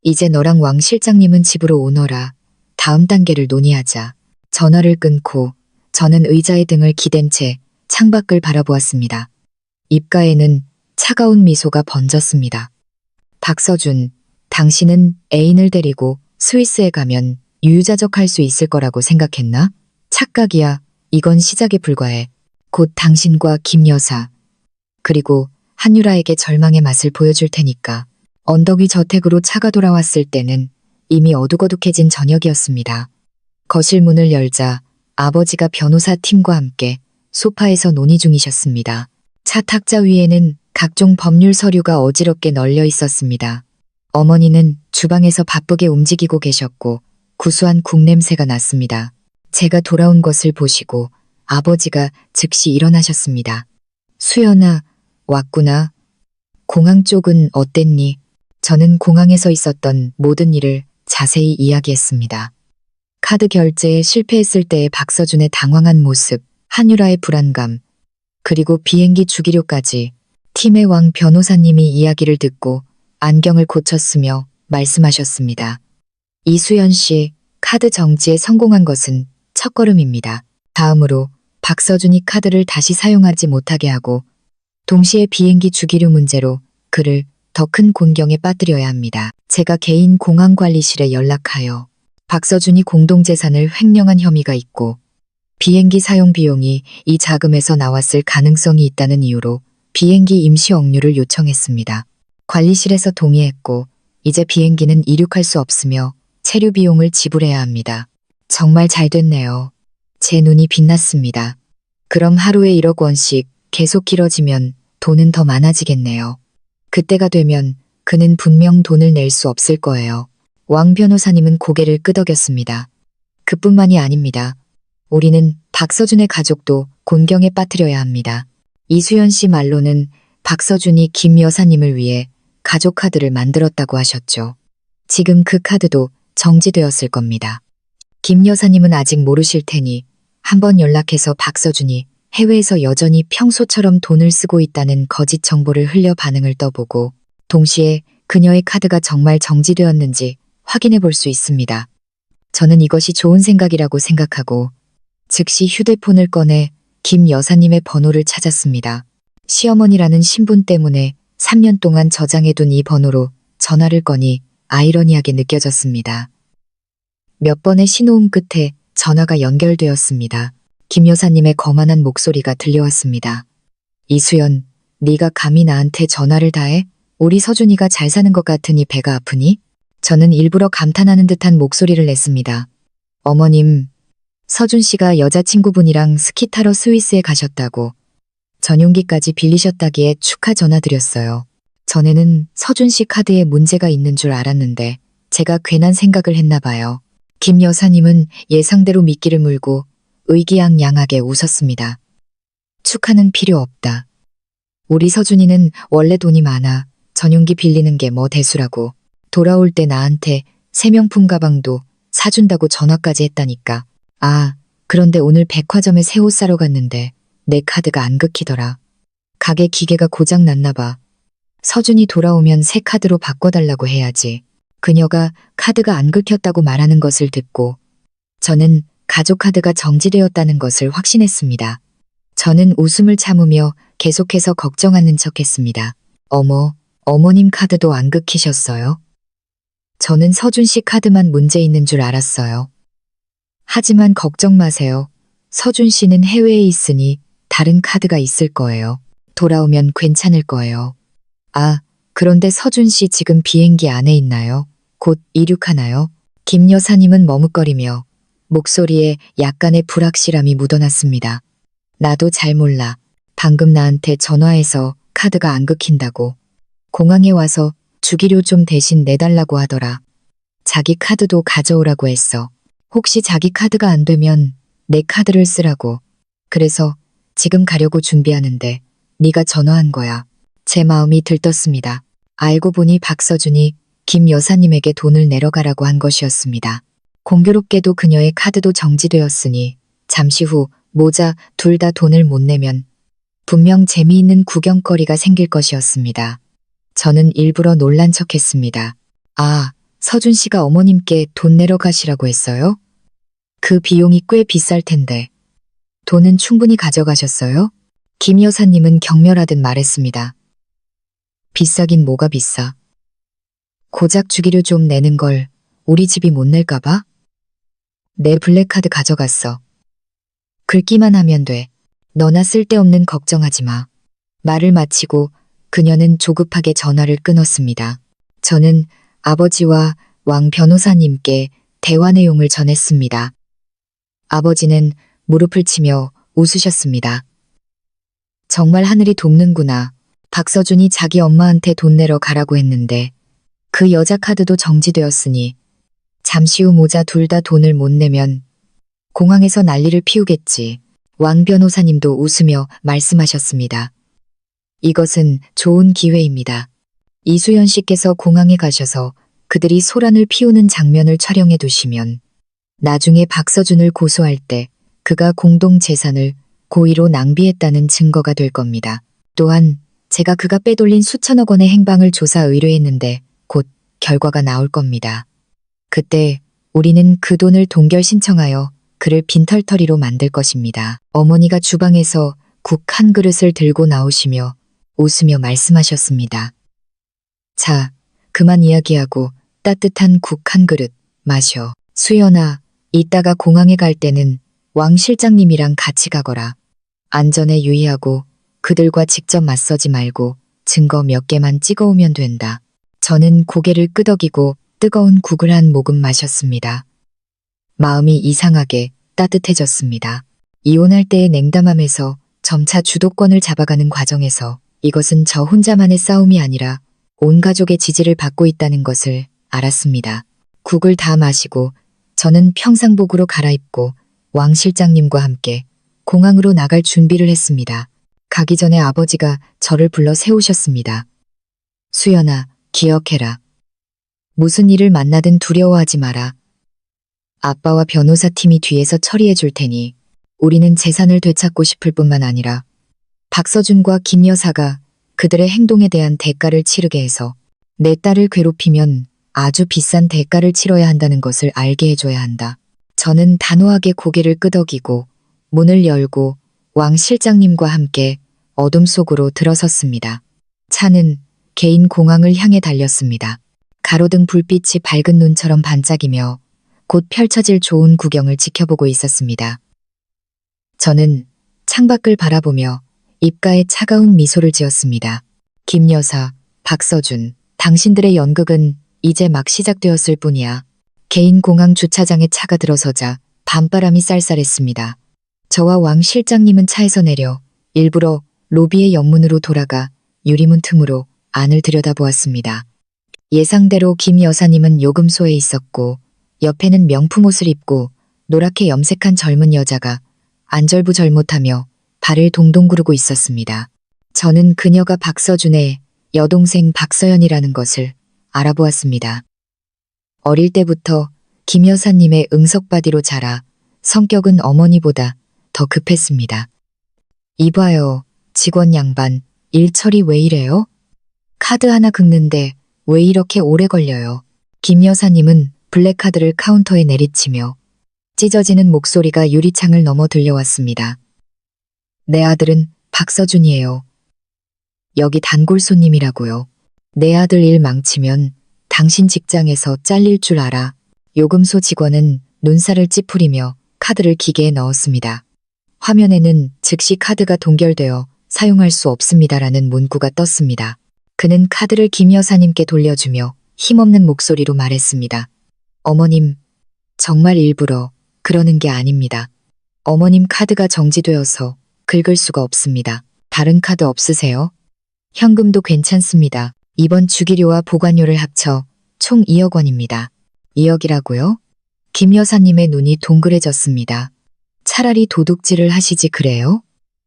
이제 너랑 왕 실장님은 집으로 오너라. 다음 단계를 논의하자. 전화를 끊고 저는 의자에 등을 기댄 채 창밖을 바라보았습니다. 입가에는 차가운 미소가 번졌습니다. 박서준, 당신은 애인을 데리고 스위스에 가면 유유자적할 수 있을 거라고 생각했나? 착각이야. 이건 시작에 불과해. 곧 당신과 김 여사, 그리고 한유라에게 절망의 맛을 보여줄 테니까. 언덕 위 저택으로 차가 돌아왔을 때는 이미 어둑어둑해진 저녁이었습니다. 거실 문을 열자 아버지가 변호사 팀과 함께 소파에서 논의 중이셨습니다. 차 탁자 위에는 각종 법률 서류가 어지럽게 널려 있었습니다. 어머니는 주방에서 바쁘게 움직이고 계셨고 구수한 국 냄새가 났습니다. 제가 돌아온 것을 보시고 아버지가 즉시 일어나셨습니다. 수연아, 왔구나. 공항 쪽은 어땠니? 저는 공항에서 있었던 모든 일을 자세히 이야기했습니다. 카드 결제에 실패했을 때의 박서준의 당황한 모습, 한유라의 불안감, 그리고 비행기 주기료까지. 팀의 왕 변호사님이 이야기를 듣고 안경을 고쳤으며 말씀하셨습니다. 이수연 씨, 카드 정지에 성공한 것은 첫걸음입니다. 다음으로 박서준이 카드를 다시 사용하지 못하게 하고 동시에 비행기 주기료 문제로 그를 더 큰 곤경에 빠뜨려야 합니다. 제가 개인 공항관리실에 연락하여 박서준이 공동재산을 횡령한 혐의가 있고 비행기 사용 비용이 이 자금에서 나왔을 가능성이 있다는 이유로 비행기 임시 억류를 요청했습니다. 관리실에서 동의했고 이제 비행기는 이륙할 수 없으며 체류 비용을 지불해야 합니다. 정말 잘 됐네요. 제 눈이 빛났습니다. 그럼 하루에 1억 원씩 계속 길어지면 돈은 더 많아지겠네요. 그때가 되면 그는 분명 돈을 낼 수 없을 거예요. 왕 변호사님은 고개를 끄덕였습니다. 그뿐만이 아닙니다. 우리는 박서준의 가족도 곤경에 빠뜨려야 합니다. 이수연 씨 말로는 박서준이 김 여사님을 위해 가족 카드를 만들었다고 하셨죠. 지금 그 카드도 정지되었을 겁니다. 김 여사님은 아직 모르실 테니 한번 연락해서 박서준이 해외에서 여전히 평소처럼 돈을 쓰고 있다는 거짓 정보를 흘려 반응을 떠보고 동시에 그녀의 카드가 정말 정지되었는지 확인해 볼 수 있습니다. 저는 이것이 좋은 생각이라고 생각하고 즉시 휴대폰을 꺼내 김 여사님의 번호를 찾았습니다. 시어머니라는 신분 때문에 3년 동안 저장해둔 이 번호로 전화를 거니 아이러니하게 느껴졌습니다. 몇 번의 신호음 끝에 전화가 연결되었습니다. 김 여사님의 거만한 목소리가 들려왔습니다. 이수연, 네가 감히 나한테 전화를 다 해? 우리 서준이가 잘 사는 것 같으니 배가 아프니? 저는 일부러 감탄하는 듯한 목소리를 냈습니다. 어머님, 서준 씨가 여자친구분이랑 스키 타러 스위스에 가셨다고 전용기까지 빌리셨다기에 축하 전화드렸어요. 전에는 서준 씨 카드에 문제가 있는 줄 알았는데 제가 괜한 생각을 했나 봐요. 김 여사님은 예상대로 미끼를 물고 의기양양하게 웃었습니다. 축하는 필요 없다. 우리 서준이는 원래 돈이 많아. 전용기 빌리는 게 뭐 대수라고. 돌아올 때 나한테 새 명품 가방도 사준다고 전화까지 했다니까. 아, 그런데 오늘 백화점에 새 옷 사러 갔는데 내 카드가 안 긁히더라. 가게 기계가 고장 났나 봐. 서준이 돌아오면 새 카드로 바꿔달라고 해야지. 그녀가 카드가 안 긁혔다고 말하는 것을 듣고 저는 가족 카드가 정지되었다는 것을 확신했습니다. 저는 웃음을 참으며 계속해서 걱정하는 척했습니다. 어머, 어머님 카드도 안 긁히셨어요? 저는 서준 씨 카드만 문제 있는 줄 알았어요. 하지만 걱정 마세요. 서준 씨는 해외에 있으니 다른 카드가 있을 거예요. 돌아오면 괜찮을 거예요. 아, 그런데 서준 씨 지금 비행기 안에 있나요? 곧 이륙하나요? 김 여사님은 머뭇거리며 목소리에 약간의 불확실함이 묻어났습니다. 나도 잘 몰라. 방금 나한테 전화해서 카드가 안 긁힌다고. 공항에 와서 주기료 좀 대신 내달라고 하더라. 자기 카드도 가져오라고 했어. 혹시 자기 카드가 안 되면 내 카드를 쓰라고. 그래서 지금 가려고 준비하는데 네가 전화한 거야. 제 마음이 들떴습니다. 알고 보니 박서준이 김 여사님에게 돈을 내려가라고 한 것이었습니다. 공교롭게도 그녀의 카드도 정지되었으니 잠시 후 모자 둘 다 돈을 못 내면 분명 재미있는 구경거리가 생길 것이었습니다. 저는 일부러 놀란 척했습니다. 아, 서준 씨가 어머님께 돈 내러 가시라고 했어요? 그 비용이 꽤 비쌀 텐데. 돈은 충분히 가져가셨어요? 김 여사님은 경멸하듯 말했습니다. 비싸긴 뭐가 비싸. 고작 주기료 좀 내는 걸 우리 집이 못 낼까봐? 내 블랙카드 가져갔어. 긁기만 하면 돼. 너나 쓸데없는 걱정하지 마. 말을 마치고 그녀는 조급하게 전화를 끊었습니다. 저는 아버지와 왕 변호사님께 대화 내용을 전했습니다. 아버지는 무릎을 치며 웃으셨습니다. 정말 하늘이 돕는구나. 박서준이 자기 엄마한테 돈 내러 가라고 했는데 그 여자 카드도 정지되었으니 잠시 후 모자 둘 다 돈을 못 내면 공항에서 난리를 피우겠지. 왕 변호사님도 웃으며 말씀하셨습니다. 이것은 좋은 기회입니다. 이수연 씨께서 공항에 가셔서 그들이 소란을 피우는 장면을 촬영해 두시면 나중에 박서준을 고소할 때 그가 공동 재산을 고의로 낭비했다는 증거가 될 겁니다. 또한 제가 그가 빼돌린 수천억 원의 행방을 조사 의뢰했는데 곧 결과가 나올 겁니다. 그때 우리는 그 돈을 동결 신청하여 그를 빈털터리로 만들 것입니다. 어머니가 주방에서 국 한 그릇을 들고 나오시며 웃으며 말씀하셨습니다. 자, 그만 이야기하고 따뜻한 국 한 그릇 마셔. 수연아, 이따가 공항에 갈 때는 왕 실장님이랑 같이 가거라. 안전에 유의하고 그들과 직접 맞서지 말고 증거 몇 개만 찍어오면 된다. 저는 고개를 끄덕이고 뜨거운 국을 한 모금 마셨습니다. 마음이 이상하게 따뜻해졌습니다. 이혼할 때의 냉담함에서 점차 주도권을 잡아가는 과정에서 이것은 저 혼자만의 싸움이 아니라 온 가족의 지지를 받고 있다는 것을 알았습니다. 국을 다 마시고 저는 평상복으로 갈아입고 왕 실장님과 함께 공항으로 나갈 준비를 했습니다. 가기 전에 아버지가 저를 불러 세우셨습니다. 수연아, 기억해라. 무슨 일을 만나든 두려워하지 마라. 아빠와 변호사팀이 뒤에서 처리해 줄 테니 우리는 재산을 되찾고 싶을 뿐만 아니라 박서준과 김 여사가 그들의 행동에 대한 대가를 치르게 해서 내 딸을 괴롭히면 아주 비싼 대가를 치러야 한다는 것을 알게 해줘야 한다. 저는 단호하게 고개를 끄덕이고 문을 열고 왕 실장님과 함께 어둠 속으로 들어섰습니다. 차는 개인 공항을 향해 달렸습니다. 가로등 불빛이 밝은 눈처럼 반짝이며 곧 펼쳐질 좋은 구경을 지켜보고 있었습니다. 저는 창밖을 바라보며 입가에 차가운 미소를 지었습니다. 김 여사, 박서준, 당신들의 연극은 이제 막 시작되었을 뿐이야. 개인 공항 주차장에 차가 들어서자 밤바람이 쌀쌀했습니다. 저와 왕 실장님은 차에서 내려 일부러 로비의 옆문으로 돌아가 유리문 틈으로 안을 들여다보았습니다. 예상대로 김 여사님은 요금소에 있었고 옆에는 명품 옷을 입고 노랗게 염색한 젊은 여자가 안절부절못하며 발을 동동 구르고 있었습니다. 저는 그녀가 박서준의 여동생 박서연이라는 것을 알아보았습니다. 어릴 때부터 김 여사님의 응석바디로 자라 성격은 어머니보다 더 급했습니다. 이봐요, 직원 양반, 일 처리 왜 이래요? 카드 하나 긁는데 왜 이렇게 오래 걸려요? 김 여사님은 블랙카드를 카운터에 내리치며 찢어지는 목소리가 유리창을 넘어 들려왔습니다. 내 아들은 박서준이에요. 여기 단골 손님이라고요. 내 아들 일 망치면 당신 직장에서 잘릴 줄 알아. 요금소 직원은 눈살을 찌푸리며 카드를 기계에 넣었습니다. 화면에는 즉시 카드가 동결되어 사용할 수 없습니다라는 문구가 떴습니다. 그는 카드를 김 여사님께 돌려주며 힘없는 목소리로 말했습니다. 어머님, 정말 일부러 그러는 게 아닙니다. 어머님 카드가 정지되어서 긁을 수가 없습니다. 다른 카드 없으세요? 현금도 괜찮습니다. 이번 주기료와 보관료를 합쳐 총 2억 원입니다. 2억이라고요? 김 여사님의 눈이 동그래졌습니다. 차라리 도둑질을 하시지 그래요?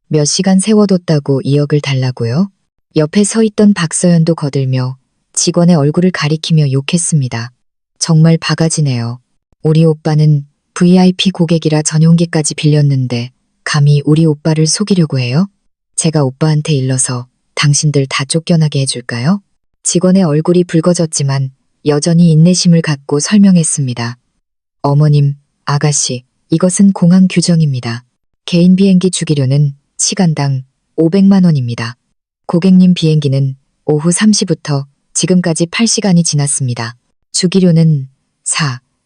몇 시간 세워뒀다고 2억을 달라고요? 옆에 서 있던 박서연도 거들며 직원의 얼굴을 가리키며 욕했습니다. 정말 바가지네요. 우리 오빠는 VIP 고객이라 전용기까지 빌렸는데 감히 우리 오빠를 속이려고 해요? 제가 오빠한테 일러서 당신들 다 쫓겨나게 해줄까요? 직원의 얼굴이 붉어졌지만 여전히 인내심을 갖고 설명했습니다. 어머님, 아가씨, 이것은 공항 규정입니다. 개인 비행기 주기료는 시간당 500만 원입니다. 고객님 비행기는 오후 3시부터 지금까지 8시간이 지났습니다. 주기료는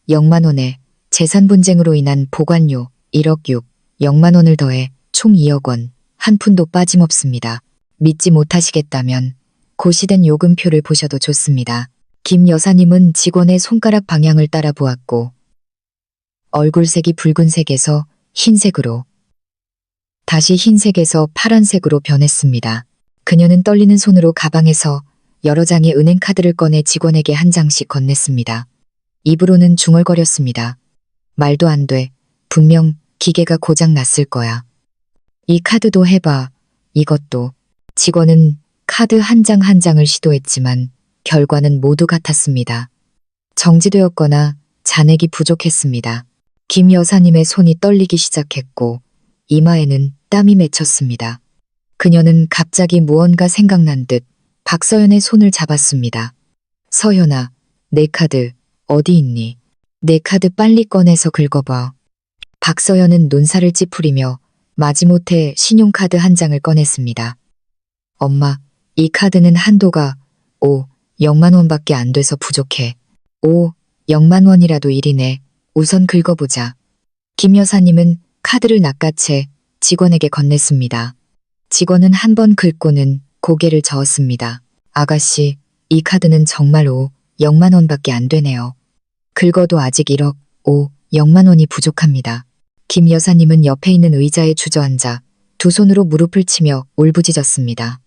0만 원에 재산 분쟁으로 인한 보관료 1억 0만 원을 더해 총 2억 원, 한 푼도 빠짐없습니다. 믿지 못하시겠다면 고시된 요금표를 보셔도 좋습니다. 김 여사님은 직원의 손가락 방향을 따라 보았고 얼굴색이 붉은색에서 흰색으로 다시 흰색에서 파란색으로 변했습니다. 그녀는 떨리는 손으로 가방에서 여러 장의 은행카드를 꺼내 직원에게 한 장씩 건넸습니다. 입으로는 중얼거렸습니다. 말도 안 돼. 분명 기계가 고장 났을 거야. 이 카드도 해봐. 이것도. 직원은 카드 한 장 한 장을 시도했지만 결과는 모두 같았습니다. 정지되었거나 잔액이 부족했습니다. 김 여사님의 손이 떨리기 시작했고 이마에는 땀이 맺혔습니다. 그녀는 갑자기 무언가 생각난 듯 박서연의 손을 잡았습니다. 서연아, 내 카드 어디 있니? 내 카드 빨리 꺼내서 긁어봐. 박서연은 눈살을 찌푸리며 마지못해 신용카드 한 장을 꺼냈습니다. 엄마, 이 카드는 한도가 0만 원밖에 안 돼서 부족해. 0만 원이라도 일이네. 우선 긁어보자. 김 여사님은 카드를 낚아채 직원에게 건넸습니다. 직원은 한 번 긁고는 고개를 저었습니다. 아가씨, 이 카드는 정말 0만 원밖에 안 되네요. 긁어도 아직 1억 0만 원이 부족합니다. 김 여사님은 옆에 있는 의자에 주저앉아 두 손으로 무릎을 치며 울부짖었습니다.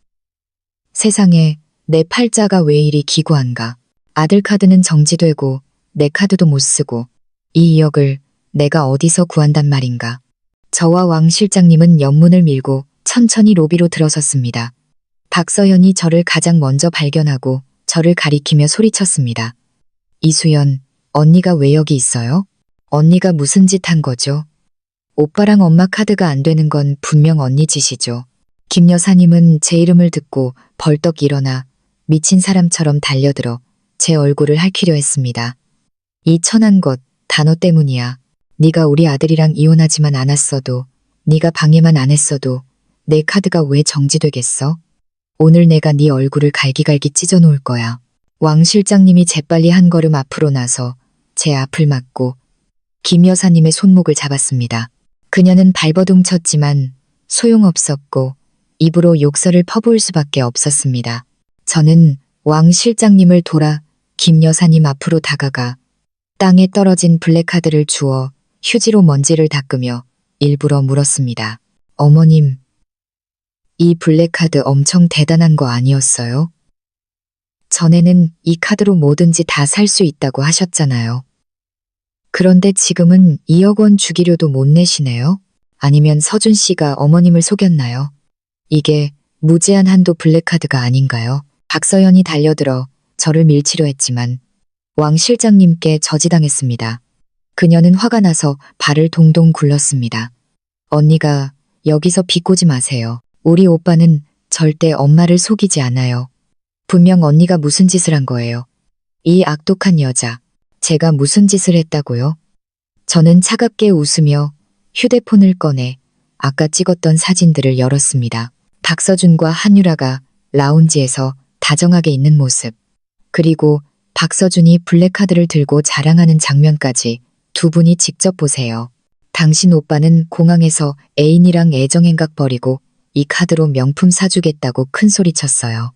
세상에, 내 팔자가 왜 이리 기구한가. 아들 카드는 정지되고 내 카드도 못 쓰고 이 2억을 내가 어디서 구한단 말인가. 저와 왕 실장님은 옆문을 밀고 천천히 로비로 들어섰습니다. 박서연이 저를 가장 먼저 발견하고 저를 가리키며 소리쳤습니다. 이수연, 언니가 왜 여기 있어요? 언니가 무슨 짓 한 거죠? 오빠랑 엄마 카드가 안 되는 건 분명 언니 짓이죠. 김 여사님은 제 이름을 듣고 벌떡 일어나 미친 사람처럼 달려들어 제 얼굴을 핥히려 했습니다. 이 천한 것 단어 때문이야. 네가 우리 아들이랑 이혼하지만 않았어도, 네가 방해만 안 했어도 내 카드가 왜 정지되겠어? 오늘 내가 네 얼굴을 갈기갈기 찢어 놓을 거야. 왕 실장님이 재빨리 한 걸음 앞으로 나서 제 앞을 막고 김 여사님의 손목을 잡았습니다. 그녀는 발버둥 쳤지만 소용없었고 입으로 욕설을 퍼부을 수밖에 없었습니다. 저는 왕 실장님을 돌아 김 여사님 앞으로 다가가 땅에 떨어진 블랙카드를 주워 휴지로 먼지를 닦으며 일부러 물었습니다. 어머님, 이 블랙카드 엄청 대단한 거 아니었어요? 전에는 이 카드로 뭐든지 다 살 수 있다고 하셨잖아요. 그런데 지금은 2억 원 주기료도 못 내시네요? 아니면 서준 씨가 어머님을 속였나요? 이게 무제한 한도 블랙카드가 아닌가요? 박서연이 달려들어 저를 밀치려 했지만 왕 실장님께 저지당했습니다. 그녀는 화가 나서 발을 동동 굴렀습니다. 언니가 여기서 비꼬지 마세요. 우리 오빠는 절대 엄마를 속이지 않아요. 분명 언니가 무슨 짓을 한 거예요. 이 악독한 여자, 제가 무슨 짓을 했다고요? 저는 차갑게 웃으며 휴대폰을 꺼내 아까 찍었던 사진들을 열었습니다. 박서준과 한유라가 라운지에서 다정하게 있는 모습, 그리고 박서준이 블랙카드를 들고 자랑하는 장면까지 두 분이 직접 보세요. 당신 오빠는 공항에서 애인이랑 애정행각 벌이고 이 카드로 명품 사주겠다고 큰소리쳤어요.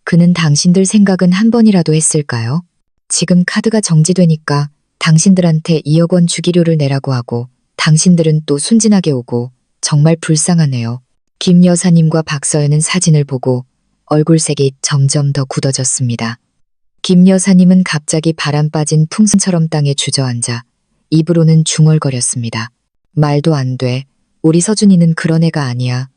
그는 당신들 생각은 한 번이라도 했을까요? 지금 카드가 정지되니까 당신들한테 2억 원 주기료를 내라고 하고 당신들은 또 순진하게 오고 정말 불쌍하네요. 김 여사님과 박서연은 사진을 보고 얼굴색이 점점 더 굳어졌습니다. 김 여사님은 갑자기 바람 빠진 풍선처럼 땅에 주저앉아 입으로는 중얼거렸습니다. 말도 안 돼. 우리 서준이는 그런 애가 아니야.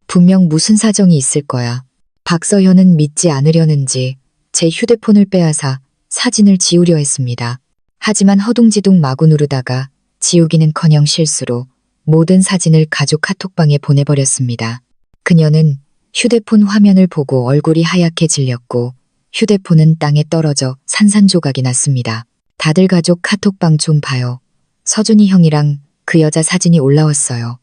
분명 무슨 사정이 있을 거야. 박서현은 믿지 않으려는지 제 휴대폰을 빼앗아 사진을 지우려 했습니다. 하지만 허둥지둥 마구 누르다가 지우기는커녕 실수로 모든 사진을 가족 카톡방에 보내버렸습니다. 그녀는 휴대폰 화면을 보고 얼굴이 하얗게 질렸고 휴대폰은 땅에 떨어져 산산조각이 났습니다. 다들 가족 카톡방 좀 봐요. 서준이 형이랑 그 여자 사진이 올라왔어요.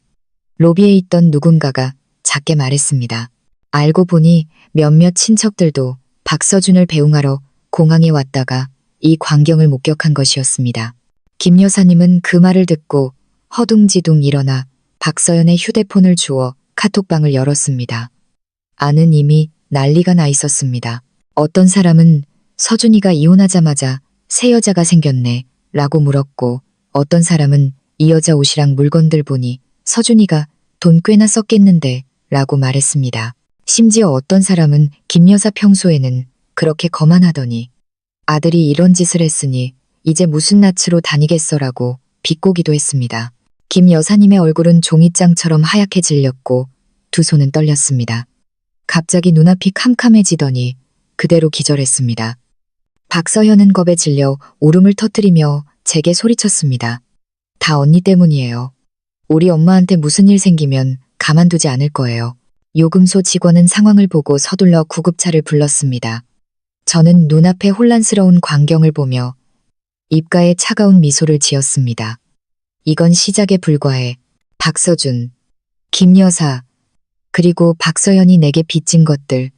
로비에 있던 누군가가 작게 말했습니다. 알고 보니 몇몇 친척들도 박서준을 배웅하러 공항에 왔다가 이 광경을 목격한 것이었습니다. 김 여사님은 그 말을 듣고 허둥지둥 일어나 박서연의 휴대폰을 주워 카톡방을 열었습니다. 안은 이미 난리가 나 있었습니다. 어떤 사람은 서준이가 이혼하자마자 새 여자가 생겼네 라고 물었고 어떤 사람은 이 여자 옷이랑 물건들 보니 서준이가 돈 꽤나 썼겠는데 라고 말했습니다. 심지어 어떤 사람은 김 여사 평소에는 그렇게 거만하더니 아들이 이런 짓을 했으니 이제 무슨 낯으로 다니겠어라고 비꼬기도 했습니다. 김 여사님의 얼굴은 종이장처럼 하얗게 질렸고 두 손은 떨렸습니다. 갑자기 눈앞이 캄캄해지더니 그대로 기절했습니다. 박서현은 겁에 질려 울음을 터뜨리며 제게 소리쳤습니다. 다 언니 때문이에요. 우리 엄마한테 무슨 일 생기면 가만두지 않을 거예요. 요금소 직원은 상황을 보고 서둘러 구급차를 불렀습니다. 저는 눈앞에 혼란스러운 광경을 보며 입가에 차가운 미소를 지었습니다. 이건 시작에 불과해. 박서준, 김 여사, 그리고 박서연이 내게 빚진 것들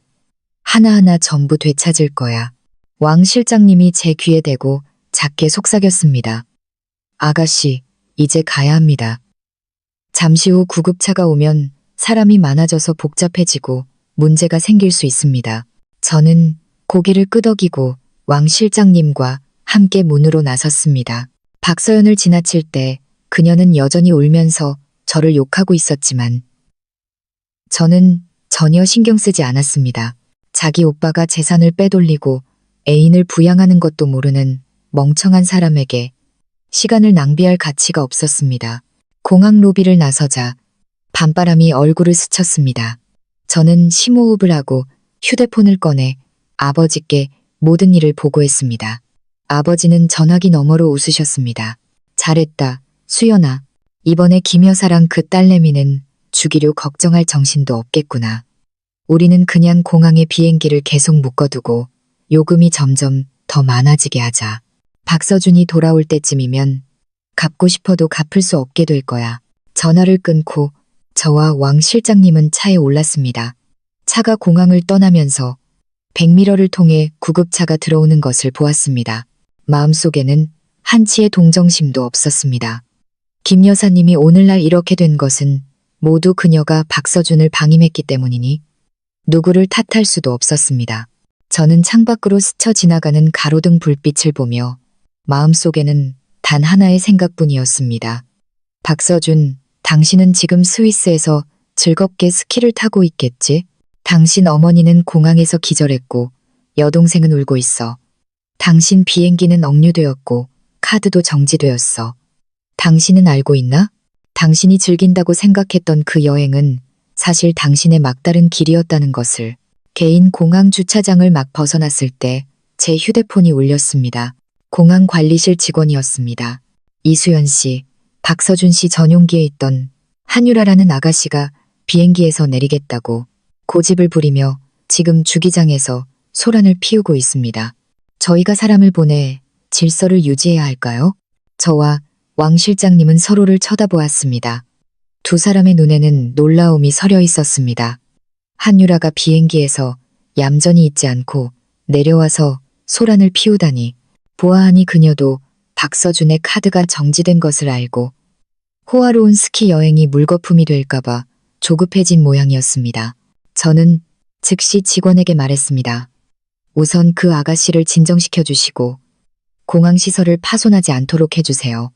하나하나 전부 되찾을 거야. 왕 실장님이 제 귀에 대고 작게 속삭였습니다. 아가씨, 이제 가야 합니다. 잠시 후 구급차가 오면 사람이 많아져서 복잡해지고 문제가 생길 수 있습니다. 저는 고개를 끄덕이고 왕 실장님과 함께 문으로 나섰습니다. 박서연을 지나칠 때 그녀는 여전히 울면서 저를 욕하고 있었지만 저는 전혀 신경 쓰지 않았습니다. 자기 오빠가 재산을 빼돌리고 애인을 부양하는 것도 모르는 멍청한 사람에게 시간을 낭비할 가치가 없었습니다. 공항 로비를 나서자 밤바람이 얼굴을 스쳤습니다. 저는 심호흡을 하고 휴대폰을 꺼내 아버지께 모든 일을 보고했습니다. 아버지는 전화기 너머로 웃으셨습니다. 잘했다, 수연아. 이번에 김 여사랑 그 딸내미는 죽이려 걱정할 정신도 없겠구나. 우리는 그냥 공항에 비행기를 계속 묶어두고 요금이 점점 더 많아지게 하자. 박서준이 돌아올 때쯤이면 갚고 싶어도 갚을 수 없게 될 거야. 전화를 끊고 저와 왕 실장님은 차에 올랐습니다. 차가 공항을 떠나면서 백미러를 통해 구급차가 들어오는 것을 보았습니다. 마음속에는 한치의 동정심도 없었습니다. 김 여사님이 오늘날 이렇게 된 것은 모두 그녀가 박서준을 방임했기 때문이니 누구를 탓할 수도 없었습니다. 저는 창밖으로 스쳐 지나가는 가로등 불빛을 보며 마음속에는 단 하나의 생각뿐이었습니다. 박서준, 당신은 지금 스위스에서 즐겁게 스키를 타고 있겠지? 당신 어머니는 공항에서 기절했고 여동생은 울고 있어. 당신 비행기는 억류되었고 카드도 정지되었어. 당신은 알고 있나? 당신이 즐긴다고 생각했던 그 여행은 사실 당신의 막다른 길이었다는 것을. 개인 공항 주차장을 막 벗어났을 때 제 휴대폰이 울렸습니다. 공항 관리실 직원이었습니다. 이수연 씨, 박서준 씨 전용기에 있던 한유라라는 아가씨가 비행기에서 내리겠다고 고집을 부리며 지금 주기장에서 소란을 피우고 있습니다. 저희가 사람을 보내 질서를 유지해야 할까요? 저와 왕 실장님은 서로를 쳐다보았습니다. 두 사람의 눈에는 놀라움이 서려 있었습니다. 한유라가 비행기에서 얌전히 있지 않고 내려와서 소란을 피우다니. 보아하니 그녀도 박서준의 카드가 정지된 것을 알고 호화로운 스키 여행이 물거품이 될까봐 조급해진 모양이었습니다. 저는 즉시 직원에게 말했습니다. 우선 그 아가씨를 진정시켜 주시고 공항시설을 파손하지 않도록 해주세요.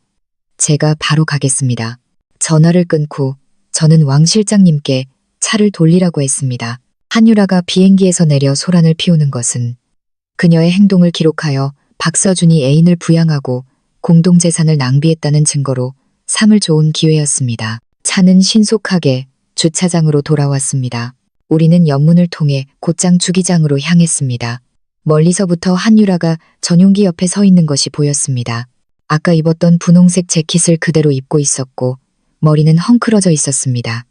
제가 바로 가겠습니다. 전화를 끊고 저는 왕 실장님께 차를 돌리라고 했습니다. 한유라가 비행기에서 내려 소란을 피우는 것은 그녀의 행동을 기록하여 박서준이 애인을 부양하고 공동재산을 낭비했다는 증거로 삼을 좋은 기회였습니다. 차는 신속하게 주차장으로 돌아왔습니다. 우리는 연문을 통해 곧장 주기장으로 향했습니다. 멀리서부터 한유라가 전용기 옆에 서 있는 것이 보였습니다. 아까 입었던 분홍색 재킷을 그대로 입고 있었고 머리는 헝클어져 있었습니다.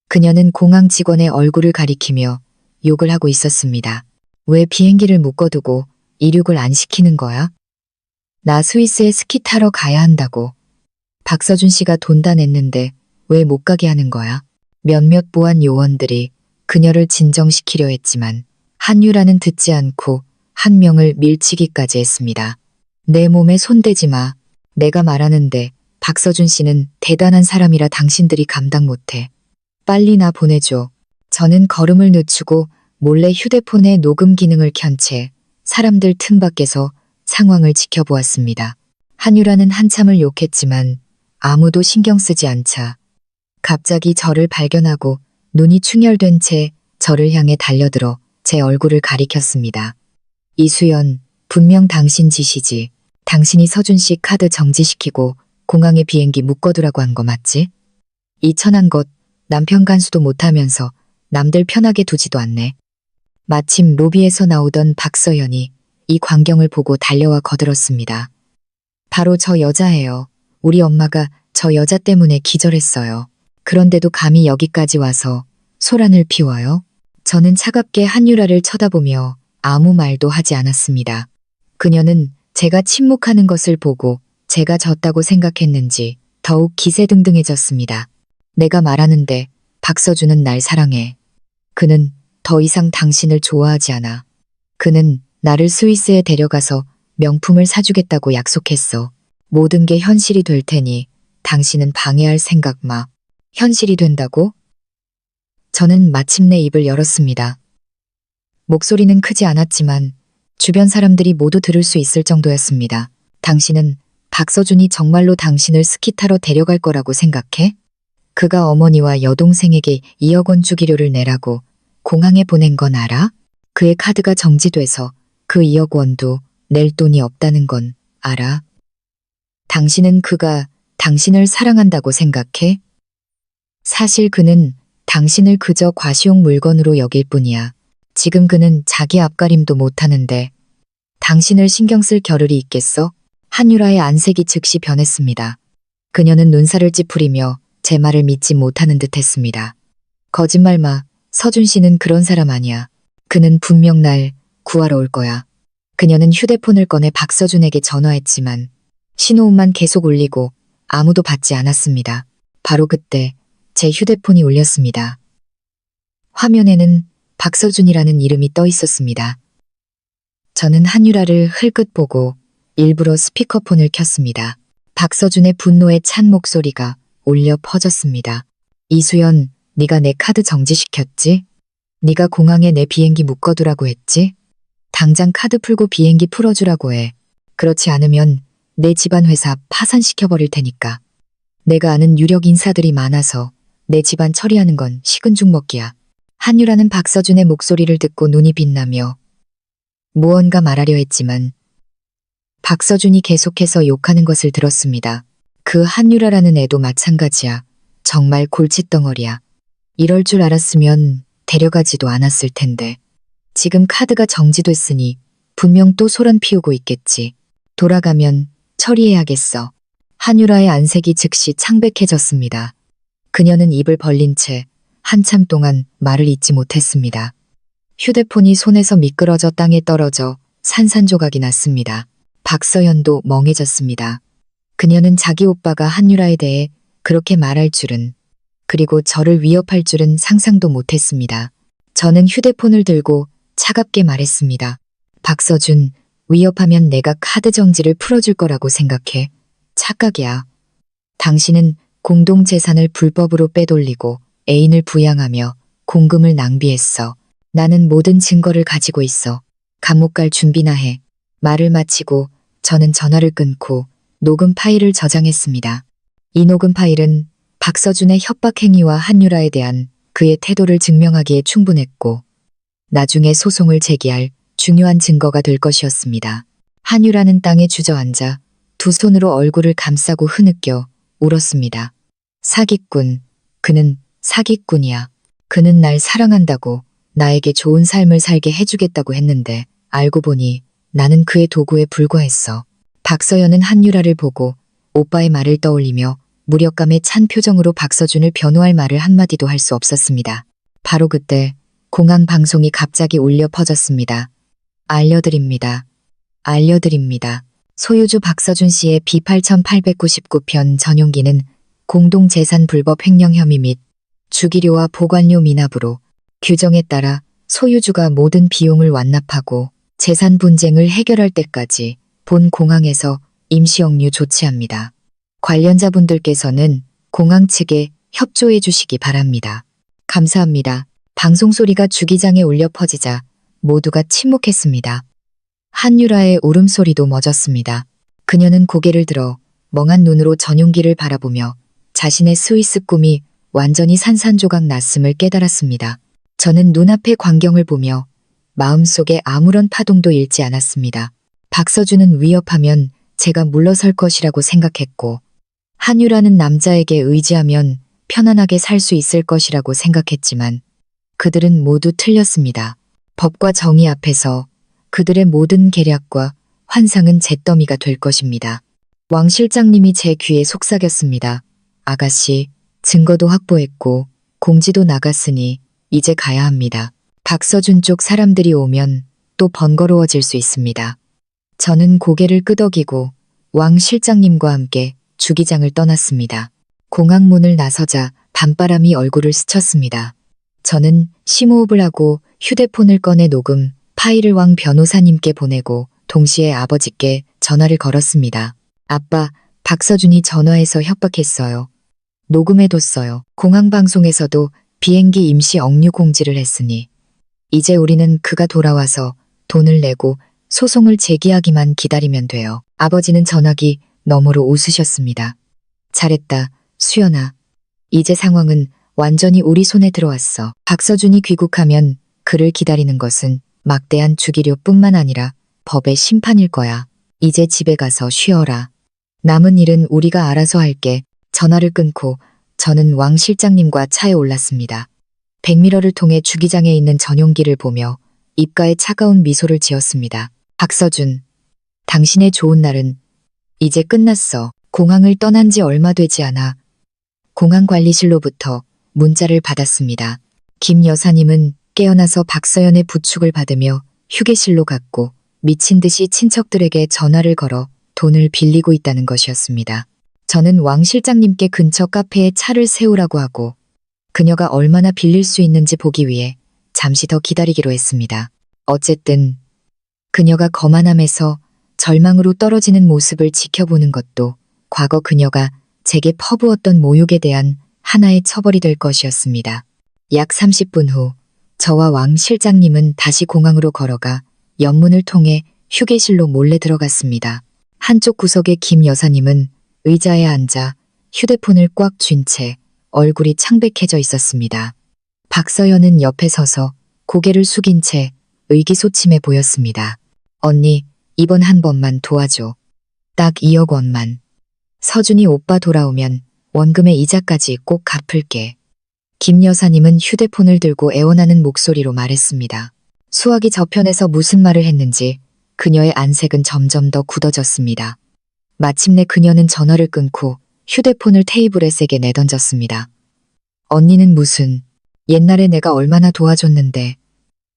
그녀는 공항 직원의 얼굴을 가리키며 욕을 하고 있었습니다. 왜 비행기를 묶어두고 이륙을 안 시키는 거야? 나 스위스에 스키 타러 가야 한다고. 박서준 씨가 돈 다 냈는데 왜 못 가게 하는 거야? 몇몇 보안 요원들이 그녀를 진정시키려 했지만 한유라는 듣지 않고 한 명을 밀치기까지 했습니다. 내 몸에 손대지 마. 내가 말하는데 박서준 씨는 대단한 사람이라 당신들이 감당 못해. 빨리 나 보내줘. 저는 걸음을 늦추고 몰래 휴대폰의 녹음 기능을 켠 채 사람들 틈 밖에서 상황을 지켜보았습니다. 한유라는 한참을 욕했지만 아무도 신경 쓰지 않자 갑자기 저를 발견하고 눈이 충혈된 채 저를 향해 달려들어 제 얼굴을 가리켰습니다. 이수연, 분명 당신 짓이지. 당신이 서준 씨 카드 정지시키고 공항에 비행기 묶어두라고 한 거 맞지? 이 천한 것 남편 간수도 못하면서 남들 편하게 두지도 않네. 마침 로비에서 나오던 박서연이 이 광경을 보고 달려와 거들었습니다. 바로 저 여자예요. 우리 엄마가 저 여자 때문에 기절했어요. 그런데도 감히 여기까지 와서 소란을 피워요? 저는 차갑게 한유라를 쳐다보며 아무 말도 하지 않았습니다. 그녀는 제가 침묵하는 것을 보고 제가 졌다고 생각했는지 더욱 기세등등해졌습니다. 내가 말하는데 박서준은 날 사랑해. 그는 더 이상 당신을 좋아하지 않아. 그는 나를 스위스에 데려가서 명품을 사주겠다고 약속했어. 모든 게 현실이 될 테니 당신은 방해할 생각 마. 현실이 된다고? 저는 마침내 입을 열었습니다. 목소리는 크지 않았지만 주변 사람들이 모두 들을 수 있을 정도였습니다. 당신은 박서준이 정말로 당신을 스키 타러 데려갈 거라고 생각해? 그가 어머니와 여동생에게 2억 원 주기료를 내라고 공항에 보낸 건 알아? 그의 카드가 정지돼서 그 2억 원도 낼 돈이 없다는 건 알아? 당신은 그가 당신을 사랑한다고 생각해? 사실 그는 당신을 그저 과시용 물건으로 여길 뿐이야. 지금 그는 자기 앞가림도 못하는데 당신을 신경 쓸 겨를이 있겠어? 한유라의 안색이 즉시 변했습니다. 그녀는 눈살을 찌푸리며 제 말을 믿지 못하는 듯 했습니다. 거짓말 마. 서준 씨는 그런 사람 아니야. 그는 분명 날 구하러 올 거야. 그녀는 휴대폰을 꺼내 박서준에게 전화했지만 신호음만 계속 울리고 아무도 받지 않았습니다. 바로 그때 제 휴대폰이 울렸습니다. 화면에는 박서준이라는 이름이 떠 있었습니다. 저는 한유라를 흘끗 보고 일부러 스피커폰을 켰습니다. 박서준의 분노에 찬 목소리가 울려 퍼졌습니다. 이수연, 네가 내 카드 정지시켰지? 네가 공항에 내 비행기 묶어두라고 했지? 당장 카드 풀고 비행기 풀어주라고 해. 그렇지 않으면 내 집안 회사 파산시켜버릴 테니까. 내가 아는 유력 인사들이 많아서 내 집안 처리하는 건 식은 죽 먹기야. 한유라는 박서준의 목소리를 듣고 눈이 빛나며 무언가 말하려 했지만 박서준이 계속해서 욕하는 것을 들었습니다. 그 한유라라는 애도 마찬가지야. 정말 골칫덩어리야. 이럴 줄 알았으면 데려가지도 않았을 텐데. 지금 카드가 정지됐으니 분명 또 소란 피우고 있겠지. 돌아가면 처리해야겠어. 한유라의 안색이 즉시 창백해졌습니다. 그녀는 입을 벌린 채 한참 동안 말을 잇지 못했습니다. 휴대폰이 손에서 미끄러져 땅에 떨어져 산산조각이 났습니다. 박서연도 멍해졌습니다. 그녀는 자기 오빠가 한유라에 대해 그렇게 말할 줄은, 그리고 저를 위협할 줄은 상상도 못했습니다. 저는 휴대폰을 들고 차갑게 말했습니다. 박서준, 위협하면 내가 카드 정지를 풀어줄 거라고 생각해. 착각이야. 당신은 공동재산을 불법으로 빼돌리고 애인을 부양하며 공금을 낭비했어. 나는 모든 증거를 가지고 있어. 감옥 갈 준비나 해. 말을 마치고 저는 전화를 끊고 녹음 파일을 저장했습니다. 이 녹음 파일은 박서준의 협박 행위와 한유라에 대한 그의 태도를 증명하기에 충분했고 나중에 소송을 제기할 중요한 증거가 될 것이었습니다. 한유라는 땅에 주저앉아 두 손으로 얼굴을 감싸고 흐느껴 울었습니다. 사기꾼, 그는 사기꾼이야. 그는 날 사랑한다고 나에게 좋은 삶을 살게 해주겠다고 했는데 알고 보니 나는 그의 도구에 불과했어. 박서연은 한유라를 보고 오빠의 말을 떠올리며 무력감에 찬 표정으로 박서준을 변호할 말을 한마디도 할 수 없었습니다. 바로 그때 공항 방송이 갑자기 울려 퍼졌습니다. 알려드립니다. 소유주 박서준 씨의 B8899편 전용기는 공동재산 불법 횡령 혐의 및 주기료와 보관료 미납으로 규정에 따라 소유주가 모든 비용을 완납하고 재산 분쟁을 해결할 때까지 본 공항에서 임시 억류 조치합니다. 관련자분들께서는 공항 측에 협조해 주시기 바랍니다. 감사합니다. 방송 소리가 주기장에 울려 퍼지자 모두가 침묵했습니다. 한유라의 울음소리도 멎었습니다. 그녀는 고개를 들어 멍한 눈으로 전용기를 바라보며 자신의 스위스 꿈이 완전히 산산조각 났음을 깨달았습니다. 저는 눈앞의 광경을 보며 마음속에 아무런 파동도 일지 않았습니다. 박서준은 위협하면 제가 물러설 것이라고 생각했고 한유라는 남자에게 의지하면 편안하게 살 수 있을 것이라고 생각했지만 그들은 모두 틀렸습니다. 법과 정의 앞에서 그들의 모든 계략과 환상은 잿더미가 될 것입니다. 왕 실장님이 제 귀에 속삭였습니다. 아가씨, 증거도 확보했고 공지도 나갔으니 이제 가야 합니다. 박서준 쪽 사람들이 오면 또 번거로워질 수 있습니다. 저는 고개를 끄덕이고 왕 실장님과 함께 주기장을 떠났습니다. 공항문을 나서자 밤바람이 얼굴을 스쳤습니다. 저는 심호흡을 하고 휴대폰을 꺼내 녹음 파일을 왕 변호사님께 보내고 동시에 아버지께 전화를 걸었습니다. 아빠, 박서준이 전화해서 협박했어요. 녹음해뒀어요. 공항방송에서도 비행기 임시 억류 공지를 했으니 이제 우리는 그가 돌아와서 돈을 내고 소송을 제기하기만 기다리면 돼요. 아버지는 전화기 너머로 웃으셨습니다. 잘했다, 수연아. 이제 상황은 완전히 우리 손에 들어왔어. 박서준이 귀국하면 그를 기다리는 것은 막대한 주기료뿐만 아니라 법의 심판일 거야. 이제 집에 가서 쉬어라. 남은 일은 우리가 알아서 할게. 전화를 끊고 저는 왕 실장님과 차에 올랐습니다. 백미러를 통해 주기장에 있는 전용기를 보며 입가에 차가운 미소를 지었습니다. 박서준, 당신의 좋은 날은 이제 끝났어. 공항을 떠난 지 얼마 되지 않아 공항관리실로부터 문자를 받았습니다. 김 여사님은 깨어나서 박서연의 부축을 받으며 휴게실로 갔고 미친 듯이 친척들에게 전화를 걸어 돈을 빌리고 있다는 것이었습니다. 저는 왕 실장님께 근처 카페에 차를 세우라고 하고 그녀가 얼마나 빌릴 수 있는지 보기 위해 잠시 더 기다리기로 했습니다. 어쨌든 그녀가 거만함에서 절망으로 떨어지는 모습을 지켜보는 것도 과거 그녀가 제게 퍼부었던 모욕에 대한 하나의 처벌이 될 것이었습니다. 약 30분 후 저와 왕 실장님은 다시 공항으로 걸어가 연문을 통해 휴게실로 몰래 들어갔습니다. 한쪽 구석에 김 여사님은 의자에 앉아 휴대폰을 꽉 쥔 채 얼굴이 창백해져 있었습니다. 박서연은 옆에 서서 고개를 숙인 채 의기소침해 보였습니다. 언니, 이번 한 번만 도와줘. 딱 2억 원만. 서준이 오빠 돌아오면 원금의 이자까지 꼭 갚을게. 김 여사님은 휴대폰을 들고 애원하는 목소리로 말했습니다. 수화기 저편에서 무슨 말을 했는지 그녀의 안색은 점점 더 굳어졌습니다. 마침내 그녀는 전화를 끊고 휴대폰을 테이블에 세게 내던졌습니다. 언니는 무슨, 옛날에 내가 얼마나 도와줬는데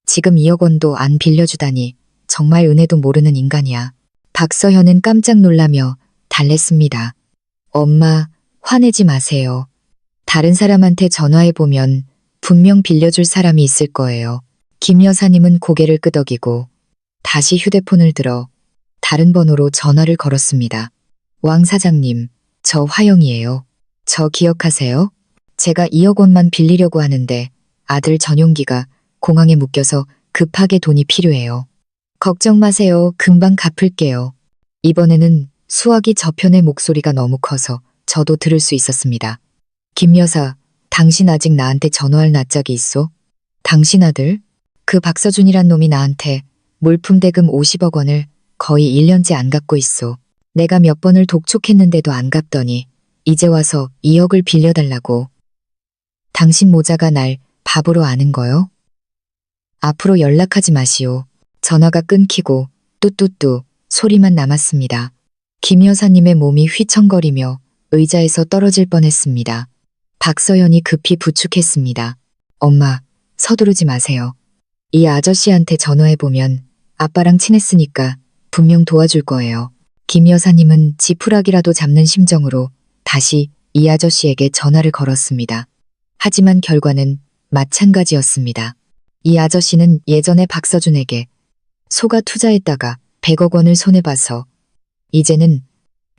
지금 2억 원도 안 빌려주다니 정말 은혜도 모르는 인간이야. 박서현은 깜짝 놀라며 달랬습니다. 엄마, 화내지 마세요. 다른 사람한테 전화해보면 분명 빌려줄 사람이 있을 거예요. 김 여사님은 고개를 끄덕이고 다시 휴대폰을 들어 다른 번호로 전화를 걸었습니다. 왕 사장님, 저 화영이에요. 저 기억하세요? 제가 2억 원만 빌리려고 하는데 아들 전용기가 공항에 묶여서 급하게 돈이 필요해요. 걱정 마세요. 금방 갚을게요. 이번에는 수화기 저편의 목소리가 너무 커서 저도 들을 수 있었습니다. 김 여사, 당신 아직 나한테 전화할 낯짝이 있어? 당신 아들? 그 박서준이란 놈이 나한테 물품 대금 50억 원을 거의 1년째 안 갚고 있어. 내가 몇 번을 독촉했는데도 안 갚더니 이제 와서 2억을 빌려달라고. 당신 모자가 날 바보로 아는 거요? 앞으로 연락하지 마시오. 전화가 끊기고 뚜뚜뚜 소리만 남았습니다. 김 여사님의 몸이 휘청거리며 의자에서 떨어질 뻔했습니다. 박서연이 급히 부축했습니다. 엄마, 서두르지 마세요. 이 아저씨한테 전화해보면 아빠랑 친했으니까 분명 도와줄 거예요. 김 여사님은 지푸라기라도 잡는 심정으로 다시 이 아저씨에게 전화를 걸었습니다. 하지만 결과는 마찬가지였습니다. 이 아저씨는 예전에 박서준에게 소가 투자했다가 100억 원을 손해봐서 이제는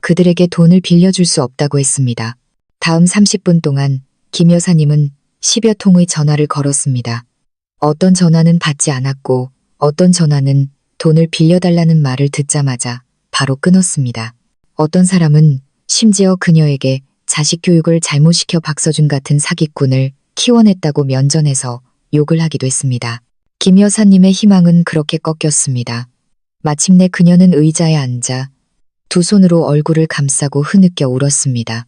그들에게 돈을 빌려줄 수 없다고 했습니다. 다음 30분 동안 김 여사님은 10여 통의 전화를 걸었습니다. 어떤 전화는 받지 않았고 어떤 전화는 돈을 빌려달라는 말을 듣자마자 바로 끊었습니다. 어떤 사람은 심지어 그녀에게 자식 교육을 잘못 시켜 박서준 같은 사기꾼을 키워냈다고 면전에서 욕을 하기도 했습니다. 김 여사님의 희망은 그렇게 꺾였습니다. 마침내 그녀는 의자에 앉아 두 손으로 얼굴을 감싸고 흐느껴 울었습니다.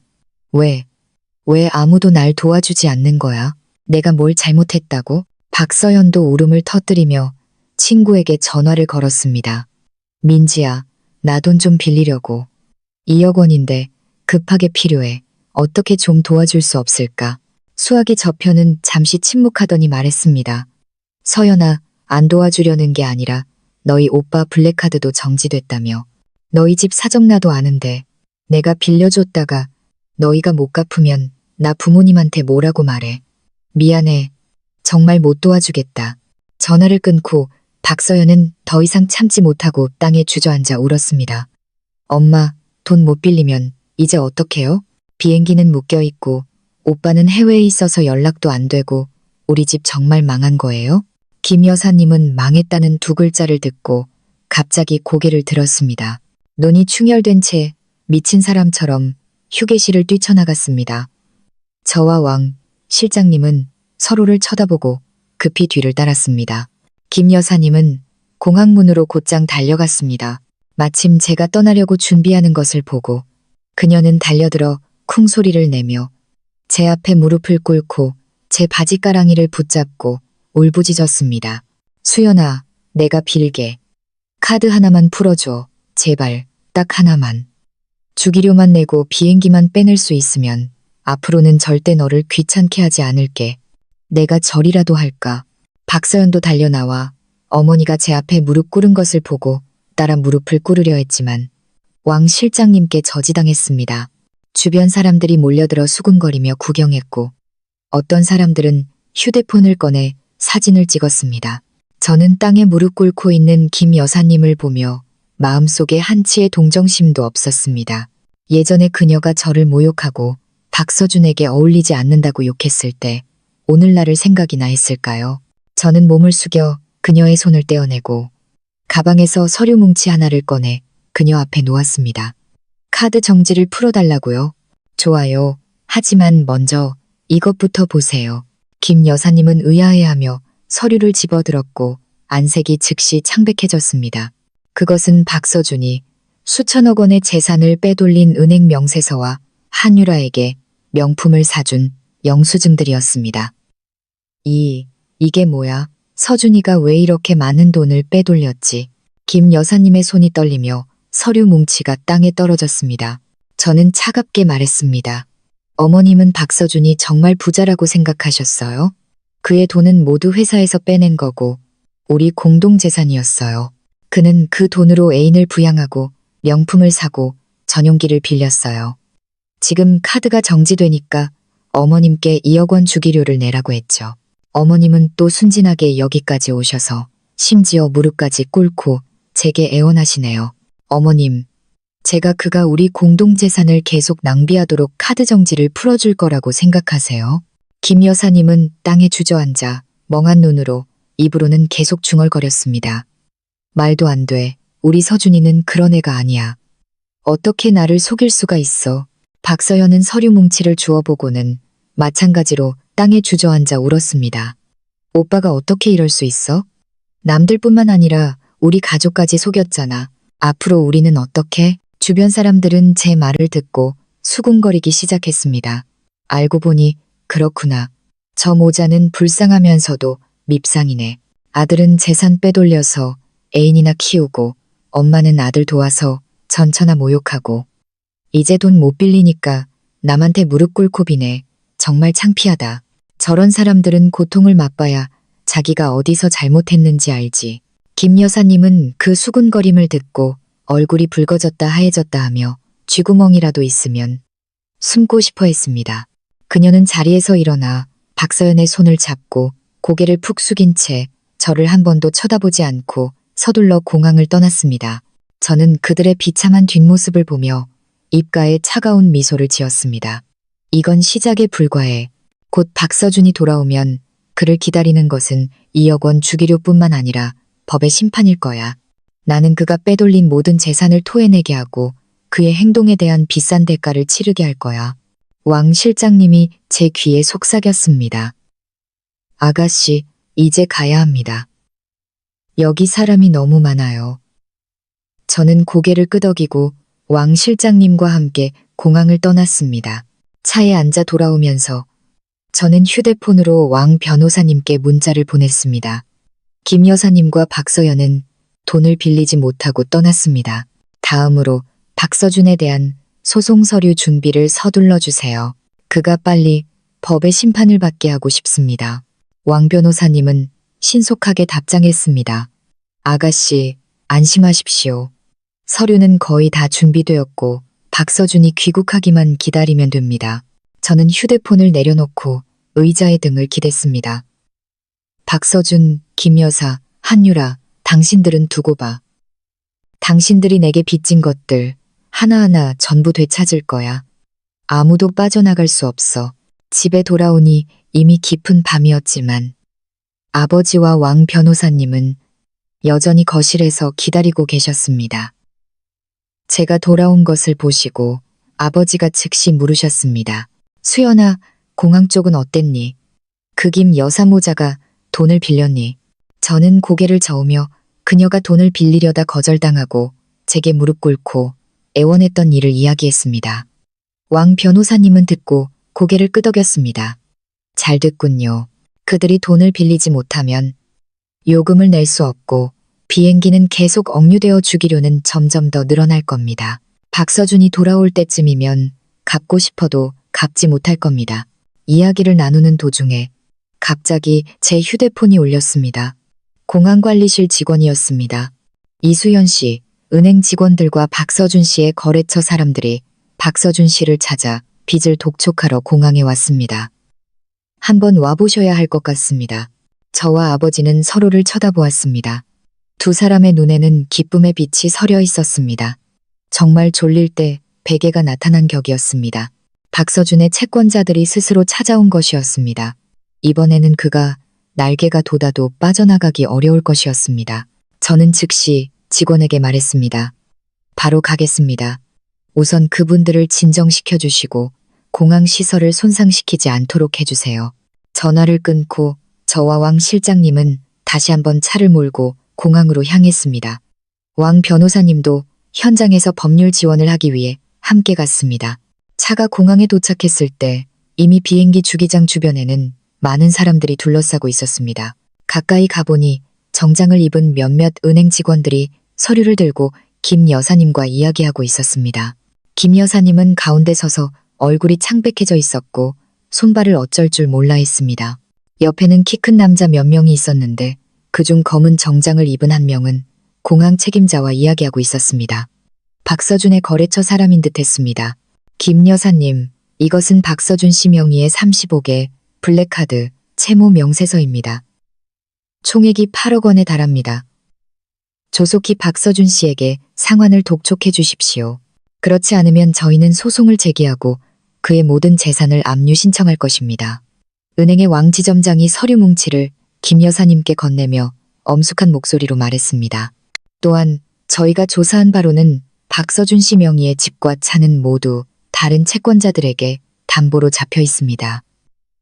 왜 아무도 날 도와주지 않는 거야? 내가 뭘 잘못했다고? 박서연도 울음을 터뜨리며 친구에게 전화를 걸었습니다. 민지야, 나 돈 좀 빌리려고. 2억 원인데 급하게 필요해. 어떻게 좀 도와줄 수 없을까? 수학이 저편은 잠시 침묵하더니 말했습니다. 서연아, 안 도와주려는 게 아니라 너희 오빠 블랙카드도 정지됐다며. 너희 집 사정 나도 아는데 내가 빌려줬다가 너희가 못 갚으면 나 부모님한테 뭐라고 말해. 미안해. 정말 못 도와주겠다. 전화를 끊고 박서연은 더 이상 참지 못하고 땅에 주저앉아 울었습니다. 엄마, 돈 못 빌리면 이제 어떡해요? 비행기는 묶여있고 오빠는 해외에 있어서 연락도 안 되고 우리 집 정말 망한 거예요? 김 여사님은 망했다는 두 글자를 듣고 갑자기 고개를 들었습니다. 눈이 충혈된 채 미친 사람처럼 휴게실을 뛰쳐나갔습니다. 저와 왕 실장님은 서로를 쳐다보고 급히 뒤를 따랐습니다. 김 여사님은 공항문으로 곧장 달려갔습니다. 마침 제가 떠나려고 준비하는 것을 보고 그녀는 달려들어 쿵 소리를 내며 제 앞에 무릎을 꿇고 제 바지가랑이를 붙잡고 울부짖었습니다. 수연아, 내가 빌게. 카드 하나만 풀어줘. 제발, 딱 하나만. 주기료만 내고 비행기만 빼낼 수 있으면 앞으로는 절대 너를 귀찮게 하지 않을게. 내가 절이라도 할까. 박서연도 달려나와 어머니가 제 앞에 무릎 꿇은 것을 보고 따라 무릎을 꿇으려 했지만 왕 실장님께 저지당했습니다. 주변 사람들이 몰려들어 수군거리며 구경했고 어떤 사람들은 휴대폰을 꺼내 사진을 찍었습니다. 저는 땅에 무릎 꿇고 있는 김 여사님을 보며 마음속에 한치의 동정심도 없었습니다. 예전에 그녀가 저를 모욕하고 박서준에게 어울리지 않는다고 욕했을 때 오늘날을 생각이나 했을까요? 저는 몸을 숙여 그녀의 손을 떼어내고 가방에서 서류 뭉치 하나를 꺼내 그녀 앞에 놓았습니다. 카드 정지를 풀어달라고요? 좋아요. 하지만 먼저 이것부터 보세요. 김 여사님은 의아해하며 서류를 집어들었고 안색이 즉시 창백해졌습니다. 그것은 박서준이 수천억 원의 재산을 빼돌린 은행 명세서와 한유라에게 명품을 사준 영수증들이었습니다. 이게 뭐야? 서준이가 왜 이렇게 많은 돈을 빼돌렸지? 김 여사님의 손이 떨리며 서류 뭉치가 땅에 떨어졌습니다. 저는 차갑게 말했습니다. 어머님은 박서준이 정말 부자라고 생각하셨어요? 그의 돈은 모두 회사에서 빼낸 거고 우리 공동재산이었어요. 그는 그 돈으로 애인을 부양하고 명품을 사고 전용기를 빌렸어요. 지금 카드가 정지되니까 어머님께 2억 원 주기료를 내라고 했죠. 어머님은 또 순진하게 여기까지 오셔서 심지어 무릎까지 꿇고 제게 애원하시네요. 어머님, 제가 그가 우리 공동재산을 계속 낭비하도록 카드 정지를 풀어줄 거라고 생각하세요? 김 여사님은 땅에 주저앉아 멍한 눈으로 입으로는 계속 중얼거렸습니다. 말도 안 돼. 우리 서준이는 그런 애가 아니야. 어떻게 나를 속일 수가 있어. 박서연은 서류 뭉치를 주워보고는 마찬가지로 땅에 주저앉아 울었습니다. 오빠가 어떻게 이럴 수 있어? 남들뿐만 아니라 우리 가족까지 속였잖아. 앞으로 우리는 어떻게? 주변 사람들은 제 말을 듣고 수군거리기 시작했습니다. 알고 보니 그렇구나. 저 모자는 불쌍하면서도 밉상이네. 아들은 재산 빼돌려서 애인이나 키우고 엄마는 아들 도와서 전처나 모욕하고 이제 돈 못 빌리니까 남한테 무릎 꿇고 비네. 정말 창피하다. 저런 사람들은 고통을 맛봐야 자기가 어디서 잘못했는지 알지. 김 여사님은 그 수군거림을 듣고 얼굴이 붉어졌다 하얘졌다 하며 쥐구멍이라도 있으면 숨고 싶어 했습니다. 그녀는 자리에서 일어나 박서연의 손을 잡고 고개를 푹 숙인 채 저를 한 번도 쳐다보지 않고 서둘러 공항을 떠났습니다. 저는 그들의 비참한 뒷모습을 보며 입가에 차가운 미소를 지었습니다. 이건 시작에 불과해. 곧 박서준이 돌아오면 그를 기다리는 것은 2억 원 주기료뿐만 아니라 법의 심판일 거야. 나는 그가 빼돌린 모든 재산을 토해내게 하고 그의 행동에 대한 비싼 대가를 치르게 할 거야. 왕 실장님이 제 귀에 속삭였습니다. 아가씨, 이제 가야 합니다. 여기 사람이 너무 많아요. 저는 고개를 끄덕이고 왕 실장님과 함께 공항을 떠났습니다. 차에 앉아 돌아오면서 저는 휴대폰으로 왕 변호사님께 문자를 보냈습니다. 김 여사님과 박서연은 돈을 빌리지 못하고 떠났습니다. 다음으로 박서준에 대한 소송 서류 준비를 서둘러 주세요. 그가 빨리 법의 심판을 받게 하고 싶습니다. 왕 변호사님은 신속하게 답장했습니다. 아가씨, 안심하십시오. 서류는 거의 다 준비되었고 박서준이 귀국하기만 기다리면 됩니다. 저는 휴대폰을 내려놓고 의자에 등을 기댔습니다. 박서준, 김 여사, 한유라, 당신들은 두고 봐. 당신들이 내게 빚진 것들 하나하나 전부 되찾을 거야. 아무도 빠져나갈 수 없어. 집에 돌아오니 이미 깊은 밤이었지만 아버지와 왕 변호사님은 여전히 거실에서 기다리고 계셨습니다. 제가 돌아온 것을 보시고 아버지가 즉시 물으셨습니다. 수연아, 공항 쪽은 어땠니? 그 김 여사 모자가 돈을 빌렸니? 저는 고개를 저으며 그녀가 돈을 빌리려다 거절당하고 제게 무릎 꿇고 애원했던 일을 이야기했습니다. 왕 변호사님은 듣고 고개를 끄덕였습니다. 잘 듣군요. 그들이 돈을 빌리지 못하면 요금을 낼 수 없고 비행기는 계속 억류되어 주기료는 점점 더 늘어날 겁니다. 박서준이 돌아올 때쯤이면 갚고 싶어도 갚지 못할 겁니다. 이야기를 나누는 도중에 갑자기 제 휴대폰이 울렸습니다. 공항관리실 직원이었습니다. 이수연 씨, 은행 직원들과 박서준 씨의 거래처 사람들이 박서준 씨를 찾아 빚을 독촉하러 공항에 왔습니다. 한번 와보셔야 할 것 같습니다. 저와 아버지는 서로를 쳐다보았습니다. 두 사람의 눈에는 기쁨의 빛이 서려 있었습니다. 정말 졸릴 때 베개가 나타난 격이었습니다. 박서준의 채권자들이 스스로 찾아온 것이었습니다. 이번에는 그가 날개가 돋아도 빠져나가기 어려울 것이었습니다. 저는 즉시 직원에게 말했습니다. 바로 가겠습니다. 우선 그분들을 진정시켜 주시고 공항 시설을 손상시키지 않도록 해주세요. 전화를 끊고 저와 왕 실장님은 다시 한번 차를 몰고 공항으로 향했습니다. 왕 변호사님도 현장에서 법률 지원을 하기 위해 함께 갔습니다. 차가 공항에 도착했을 때 이미 비행기 주기장 주변에는 많은 사람들이 둘러싸고 있었습니다. 가까이 가보니 정장을 입은 몇몇 은행 직원들이 서류를 들고 김 여사님과 이야기하고 있었습니다. 김 여사님은 가운데 서서 얼굴이 창백해져 있었고 손발을 어쩔 줄 몰라 했습니다. 옆에는 키 큰 남자 몇 명이 있었는데 그중 검은 정장을 입은 한 명은 공항 책임자와 이야기하고 있었습니다. 박서준의 거래처 사람인 듯 했습니다. 김 여사님, 이것은 박서준 씨 명의의 35개 블랙카드 채무 명세서입니다. 총액이 8억 원에 달합니다. 조속히 박서준 씨에게 상환을 독촉해 주십시오. 그렇지 않으면 저희는 소송을 제기하고 그의 모든 재산을 압류 신청할 것입니다. 은행의 왕 지점장이 서류 뭉치를 김 여사님께 건네며 엄숙한 목소리로 말했습니다. 또한 저희가 조사한 바로는 박서준 씨 명의의 집과 차는 모두 다른 채권자들에게 담보로 잡혀 있습니다.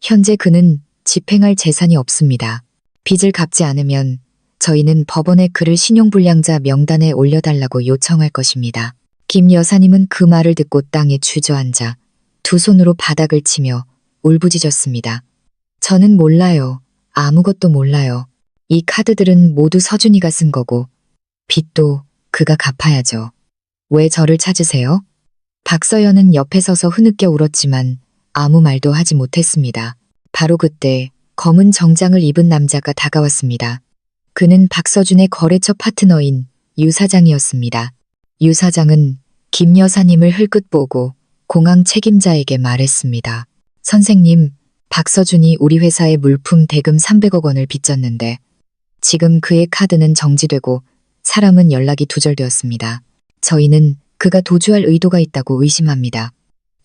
현재 그는 집행할 재산이 없습니다. 빚을 갚지 않으면 저희는 법원에 그를 신용불량자 명단에 올려달라고 요청할 것입니다. 김 여사님은 그 말을 듣고 땅에 주저앉아 두 손으로 바닥을 치며 울부짖었습니다. 저는 몰라요. 아무것도 몰라요. 이 카드들은 모두 서준이가 쓴 거고 빚도 그가 갚아야죠. 왜 저를 찾으세요? 박서연은 옆에 서서 흐느껴 울었지만 아무 말도 하지 못했습니다. 바로 그때 검은 정장을 입은 남자가 다가왔습니다. 그는 박서준의 거래처 파트너인 유 사장이었습니다. 유 사장은 김 여사님을 흘끗 보고 공항 책임자에게 말했습니다. 선생님, 박서준이 우리 회사에 물품 대금 300억 원을 빚졌는데 지금 그의 카드는 정지되고 사람은 연락이 두절되었습니다. 저희는 그가 도주할 의도가 있다고 의심합니다.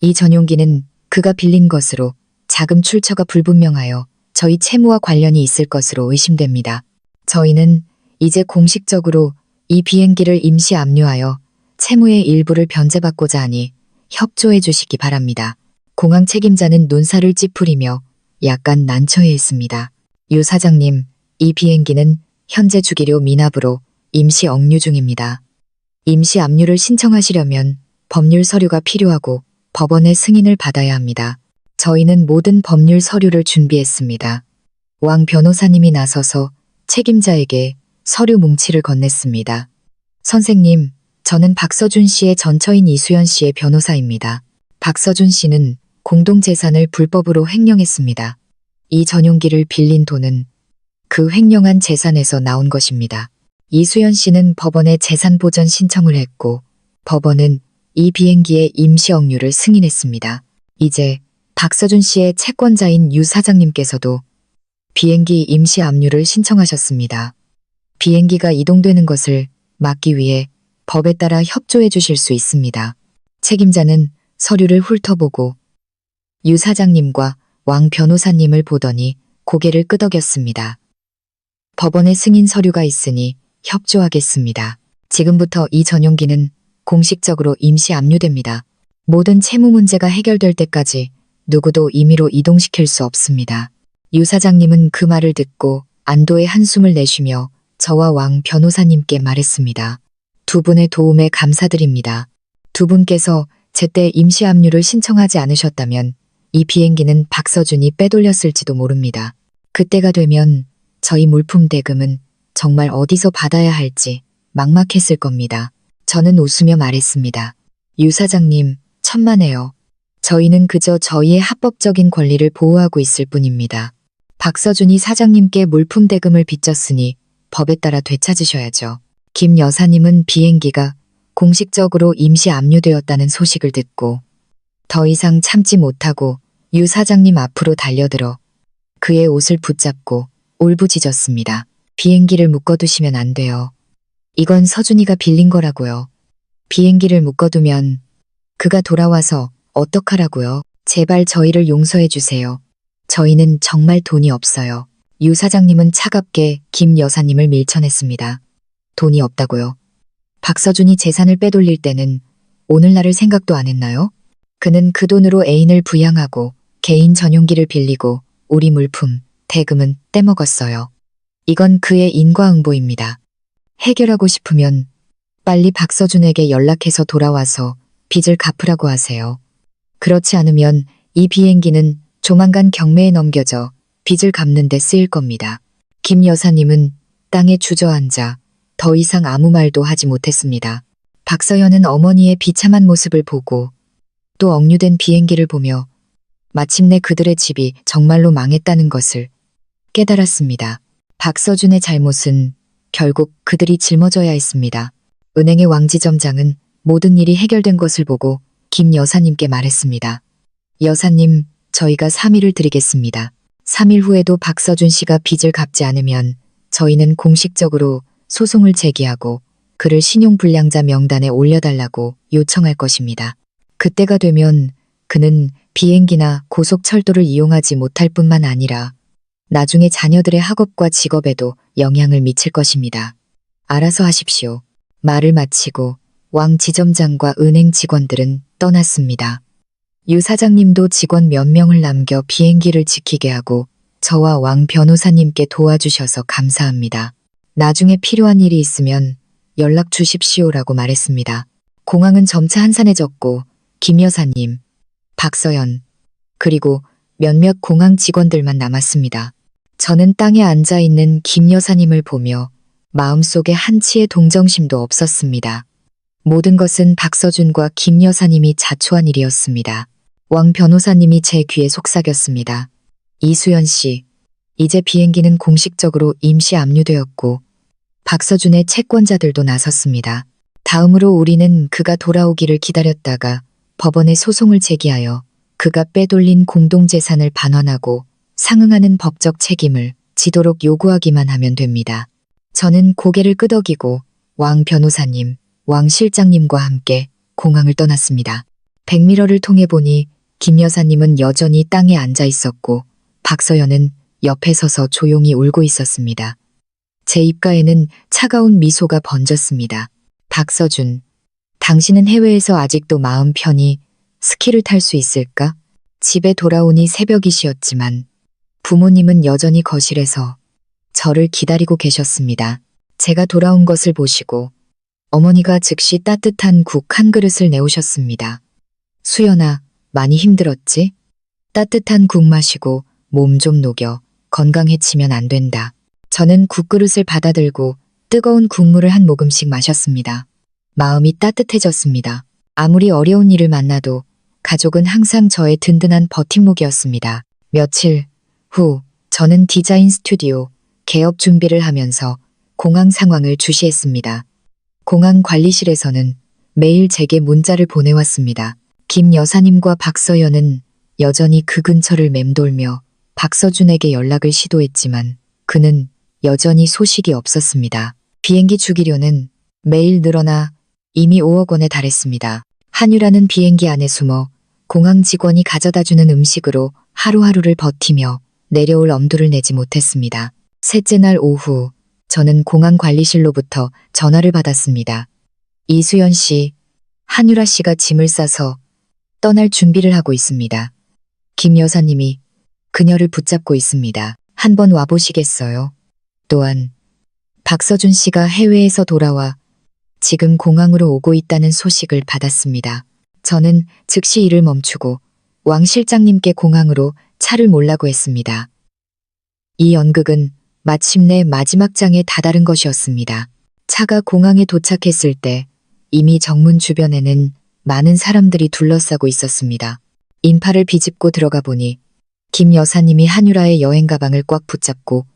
이 전용기는 그가 빌린 것으로 자금 출처가 불분명하여 저희 채무와 관련이 있을 것으로 의심됩니다. 저희는 이제 공식적으로 이 비행기를 임시 압류하여 채무의 일부를 변제받고자 하니 협조해 주시기 바랍니다. 공항 책임자는 눈살을 찌푸리며 약간 난처해 있습니다. 유 사장님, 이 비행기는 현재 주기료 미납으로 임시 억류 중입니다. 임시 압류를 신청하시려면 법률 서류가 필요하고 법원의 승인을 받아야 합니다. 저희는 모든 법률 서류를 준비했습니다. 왕 변호사님이 나서서 책임자에게 서류 뭉치를 건넸습니다. 선생님, 저는 박서준 씨의 전처인 이수연 씨의 변호사입니다. 박서준 씨는 공동재산을 불법으로 횡령했습니다. 이 전용기를 빌린 돈은 그 횡령한 재산에서 나온 것입니다. 이수연 씨는 법원에 재산 보전 신청을 했고 법원은 이 비행기의 임시 억류를 승인했습니다. 이제 박서준 씨의 채권자인 유 사장님께서도 비행기 임시 압류를 신청하셨습니다. 비행기가 이동되는 것을 막기 위해 법에 따라 협조해 주실 수 있습니다. 책임자는 서류를 훑어보고 유 사장님과 왕 변호사님을 보더니 고개를 끄덕였습니다. 법원의 승인 서류가 있으니 협조하겠습니다. 지금부터 이 전용기는 공식적으로 임시 압류됩니다. 모든 채무 문제가 해결될 때까지 누구도 임의로 이동시킬 수 없습니다. 유 사장님은 그 말을 듣고 안도의 한숨을 내쉬며 저와 왕 변호사님께 말했습니다. 두 분의 도움에 감사드립니다. 두 분께서 제때 임시 압류를 신청하지 않으셨다면 이 비행기는 박서준이 빼돌렸을지도 모릅니다. 그때가 되면 저희 물품 대금은 정말 어디서 받아야 할지 막막했을 겁니다. 저는 웃으며 말했습니다. 유 사장님, 천만에요. 저희는 그저 저희의 합법적인 권리를 보호하고 있을 뿐입니다. 박서준이 사장님께 물품 대금을 빚졌으니 법에 따라 되찾으셔야죠. 김 여사님은 비행기가 공식적으로 임시 압류되었다는 소식을 듣고 더 이상 참지 못하고 유 사장님 앞으로 달려들어 그의 옷을 붙잡고 울부짖었습니다. 비행기를 묶어두시면 안 돼요. 이건 서준이가 빌린 거라고요. 비행기를 묶어두면 그가 돌아와서 어떡하라고요? 제발 저희를 용서해 주세요. 저희는 정말 돈이 없어요. 유 사장님은 차갑게 김 여사님을 밀쳐냈습니다. 돈이 없다고요? 박서준이 재산을 빼돌릴 때는 오늘날을 생각도 안 했나요? 그는 그 돈으로 애인을 부양하고 개인 전용기를 빌리고 우리 물품, 대금은 떼먹었어요. 이건 그의 인과응보입니다. 해결하고 싶으면 빨리 박서준에게 연락해서 돌아와서 빚을 갚으라고 하세요. 그렇지 않으면 이 비행기는 조만간 경매에 넘겨져 빚을 갚는 데 쓰일 겁니다. 김 여사님은 땅에 주저앉아 더 이상 아무 말도 하지 못했습니다. 박서연은 어머니의 비참한 모습을 보고 또 억류된 비행기를 보며 마침내 그들의 집이 정말로 망했다는 것을 깨달았습니다. 박서준의 잘못은 결국 그들이 짊어져야 했습니다. 은행의 왕지점장은 모든 일이 해결된 것을 보고 김 여사님께 말했습니다. 여사님, 저희가 3일을 드리겠습니다. 3일 후에도 박서준 씨가 빚을 갚지 않으면 저희는 공식적으로 소송을 제기하고 그를 신용불량자 명단에 올려달라고 요청할 것입니다. 그때가 되면 그는 비행기나 고속철도를 이용하지 못할 뿐만 아니라 나중에 자녀들의 학업과 직업에도 영향을 미칠 것입니다. 알아서 하십시오. 말을 마치고 왕 지점장과 은행 직원들은 떠났습니다. 유 사장님도 직원 몇 명을 남겨 비행기를 지키게 하고 저와 왕 변호사님께 도와주셔서 감사합니다. 나중에 필요한 일이 있으면 연락 주십시오라고 말했습니다. 공항은 점차 한산해졌고 김 여사님, 박서연, 그리고 몇몇 공항 직원들만 남았습니다. 저는 땅에 앉아있는 김 여사님을 보며 마음속에 한치의 동정심도 없었습니다. 모든 것은 박서준과 김 여사님이 자초한 일이었습니다. 왕 변호사님이 제 귀에 속삭였습니다. 이수연 씨, 이제 비행기는 공식적으로 임시 압류되었고 박서준의 채권자들도 나섰습니다. 다음으로 우리는 그가 돌아오기를 기다렸다가 법원에 소송을 제기하여 그가 빼돌린 공동재산을 반환하고 상응하는 법적 책임을 지도록 요구하기만 하면 됩니다. 저는 고개를 끄덕이고 왕 변호사님, 왕 실장님과 함께 공항을 떠났습니다. 백미러를 통해 보니 김 여사님은 여전히 땅에 앉아 있었고 박서연은 옆에 서서 조용히 울고 있었습니다. 제 입가에는 차가운 미소가 번졌습니다. 박서준, 당신은 해외에서 아직도 마음 편히 스키를 탈 수 있을까? 집에 돌아오니 새벽이시었지만 부모님은 여전히 거실에서 저를 기다리고 계셨습니다. 제가 돌아온 것을 보시고 어머니가 즉시 따뜻한 국 한 그릇을 내오셨습니다. 수연아, 많이 힘들었지? 따뜻한 국 마시고 몸 좀 녹여 건강해지면 안 된다. 저는 국그릇을 받아들고 뜨거운 국물을 한 모금씩 마셨습니다. 마음이 따뜻해졌습니다. 아무리 어려운 일을 만나도 가족은 항상 저의 든든한 버팀목이었습니다. 며칠 후 저는 디자인 스튜디오 개업 준비를 하면서 공항 상황을 주시했습니다. 공항 관리실에서는 매일 제게 문자를 보내왔습니다. 김 여사님과 박서연은 여전히 그 근처를 맴돌며 박서준에게 연락을 시도했지만 그는 여전히 소식이 없었습니다. 비행기 주기료는 매일 늘어나 이미 5억 원에 달했습니다. 한유라는 비행기 안에 숨어 공항 직원이 가져다주는 음식으로 하루하루를 버티며 내려올 엄두를 내지 못했습니다. 셋째 날 오후 저는 공항 관리실로부터 전화를 받았습니다. 이수연 씨, 한유라 씨가 짐을 싸서 떠날 준비를 하고 있습니다. 김 여사님이 그녀를 붙잡고 있습니다. 한번 와보시겠어요? 또한 박서준 씨가 해외에서 돌아와 지금 공항으로 오고 있다는 소식을 받았습니다. 저는 즉시 일을 멈추고 왕 실장님께 공항으로 차를 몰라고 했습니다. 이 연극은 마침내 마지막 장에 다다른 것이었습니다. 차가 공항에 도착했을 때 이미 정문 주변에는 많은 사람들이 둘러싸고 있었습니다. 인파를 비집고 들어가 보니 김 여사님이 한유라의 여행 가방을 꽉 붙잡고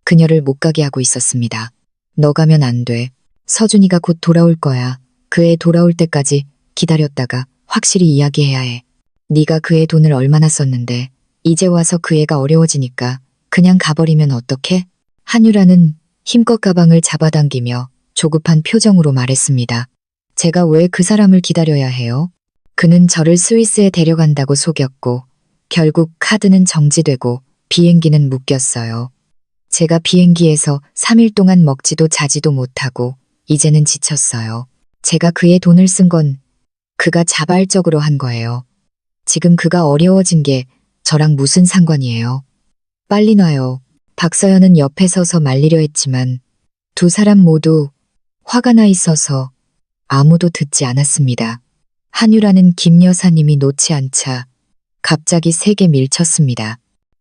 그녀를 못 가게 하고 있었습니다. 너 가면 안 돼. 서준이가 곧 돌아올 거야. 그 애 돌아올 때까지 기다렸다가 확실히 이야기해야 해. 네가 그 애 돈을 얼마나 썼는데 이제 와서 그 애가 어려워지니까 그냥 가버리면 어떡해? 한유라는 힘껏 가방을 잡아당기며 조급한 표정으로 말했습니다. 제가 왜 그 사람을 기다려야 해요? 그는 저를 스위스에 데려간다고 속였고 결국 카드는 정지되고 비행기는 묶였어요. 제가 비행기에서 3일 동안 먹지도 자지도 못하고 이제는 지쳤어요. 제가 그의 돈을 쓴 건 그가 자발적으로 한 거예요. 지금 그가 어려워진 게 저랑 무슨 상관이에요? 빨리 놔요. 박서연은 옆에 서서 말리려 했지만 두 사람 모두 화가 나 있어서 아무도 듣지 않았습니다. 한유라는 김 여사님이 놓지 않자 갑자기 세게 밀쳤습니다.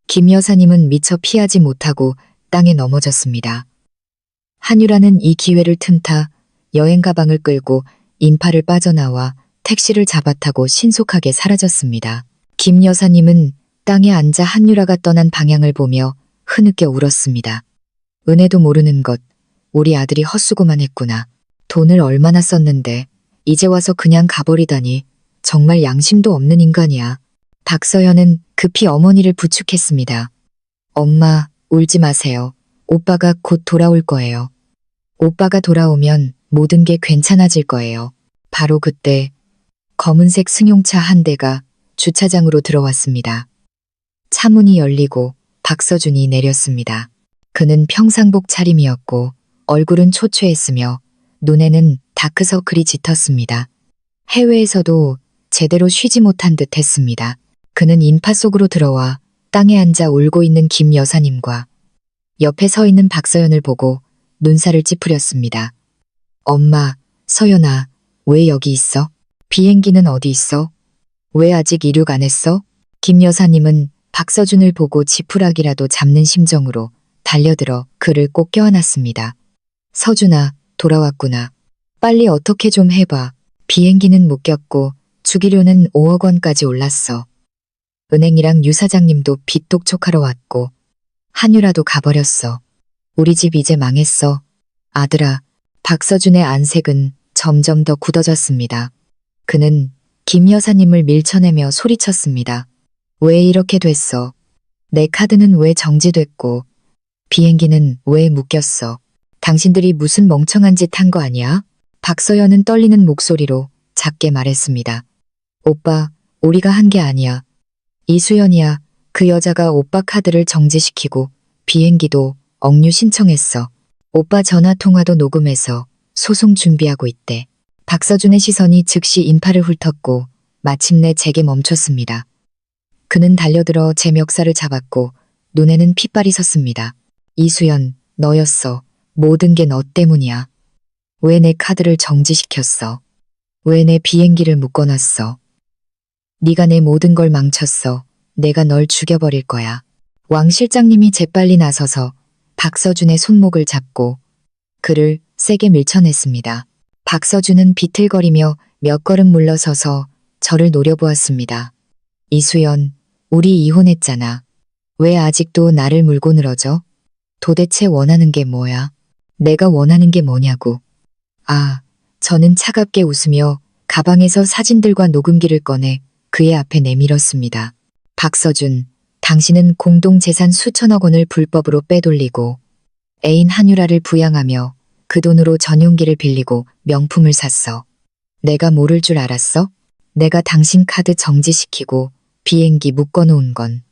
김 여사님은 미처 피하지 못하고 땅에 넘어졌습니다. 한유라는 이 기회를 틈타 여행 가방을 끌고 인파를 빠져나와 택시를 잡아타고 신속하게 사라졌습니다. 김 여사님은 땅에 앉아 한유라가 떠난 방향을 보며 흐느껴 울었습니다. 은혜도 모르는 것, 우리 아들이 헛수고만 했구나. 돈을 얼마나 썼는데 이제 와서 그냥 가버리다니 정말 양심도 없는 인간이야. 박서연은 급히 어머니를 부축했습니다. 엄마, 울지 마세요. 오빠가 곧 돌아올 거예요. 오빠가 돌아오면 모든 게 괜찮아질 거예요. 바로 그때 검은색 승용차 한 대가 주차장으로 들어왔습니다. 차 문이 열리고 박서준이 내렸습니다. 그는 평상복 차림이었고 얼굴은 초췌했으며 눈에는 다크서클이 짙었습니다. 해외에서도 제대로 쉬지 못한 듯 했습니다. 그는 인파 속으로 들어와 땅에 앉아 울고 있는 김 여사님과 옆에 서 있는 박서연을 보고 눈살을 찌푸렸습니다. 엄마, 서연아, 왜 여기 있어? 비행기는 어디 있어? 왜 아직 이륙 안 했어? 김 여사님은 박서준을 보고 지푸라기라도 잡는 심정으로 달려들어 그를 꼭 껴안았습니다. 서준아, 돌아왔구나. 빨리 어떻게 좀 해봐. 비행기는 못 꼈고 주기료는 5억 원까지 올랐어. 은행이랑 유 사장님도 빚 독촉하러 왔고 한유라도 가버렸어. 우리 집 이제 망했어. 아들아, 박서준의 안색은 점점 더 굳어졌습니다. 그는 김 여사님을 밀쳐내며 소리쳤습니다. 왜 이렇게 됐어? 내 카드는 왜 정지됐고 비행기는 왜 묶였어? 당신들이 무슨 멍청한 짓 한 거 아니야? 박서연은 떨리는 목소리로 작게 말했습니다. 오빠, 우리가 한 게 아니야. 이수연이야. 그 여자가 오빠 카드를 정지시키고 비행기도 억류 신청했어. 오빠 전화통화도 녹음해서 소송 준비하고 있대. 박서준의 시선이 즉시 인파를 훑었고 마침내 제게 멈췄습니다. 그는 달려들어 제 멱살을 잡았고 눈에는 핏발이 섰습니다. 이수연, 너였어. 모든 게 너 때문이야. 왜 내 카드를 정지시켰어? 왜 내 비행기를 묶어놨어? 네가 내 모든 걸 망쳤어. 내가 널 죽여버릴 거야. 왕 실장님이 재빨리 나서서 박서준의 손목을 잡고 그를 세게 밀쳐냈습니다. 박서준은 비틀거리며 몇 걸음 물러서서 저를 노려보았습니다. 이수연, 우리 이혼했잖아. 왜 아직도 나를 물고 늘어져? 도대체 원하는 게 뭐야? 내가 원하는 게 뭐냐고. 아, 저는 차갑게 웃으며 가방에서 사진들과 녹음기를 꺼내 그의 앞에 내밀었습니다. 박서준, 당신은 공동재산 수천억 원을 불법으로 빼돌리고 애인 한유라를 부양하며 그 돈으로 전용기를 빌리고 명품을 샀어. 내가 모를 줄 알았어? 내가 당신 카드 정지시키고 비행기 묶어놓은 건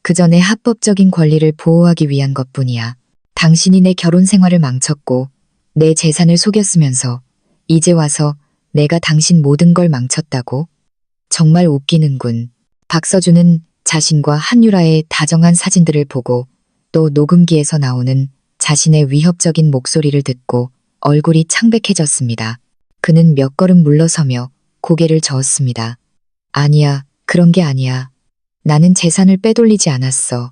그저 내 합법적인 권리를 보호하기 위한 것뿐이야. 당신이 내 결혼 생활을 망쳤고 내 재산을 속였으면서 이제 와서 내가 당신 모든 걸 망쳤다고? 정말 웃기는군. 박서준은 자신과 한유라의 다정한 사진들을 보고 또 녹음기에서 나오는 자신의 위협적인 목소리를 듣고 얼굴이 창백해졌습니다. 그는 몇 걸음 물러서며 고개를 저었습니다. 아니야, 그런 게 아니야. 나는 재산을 빼돌리지 않았어.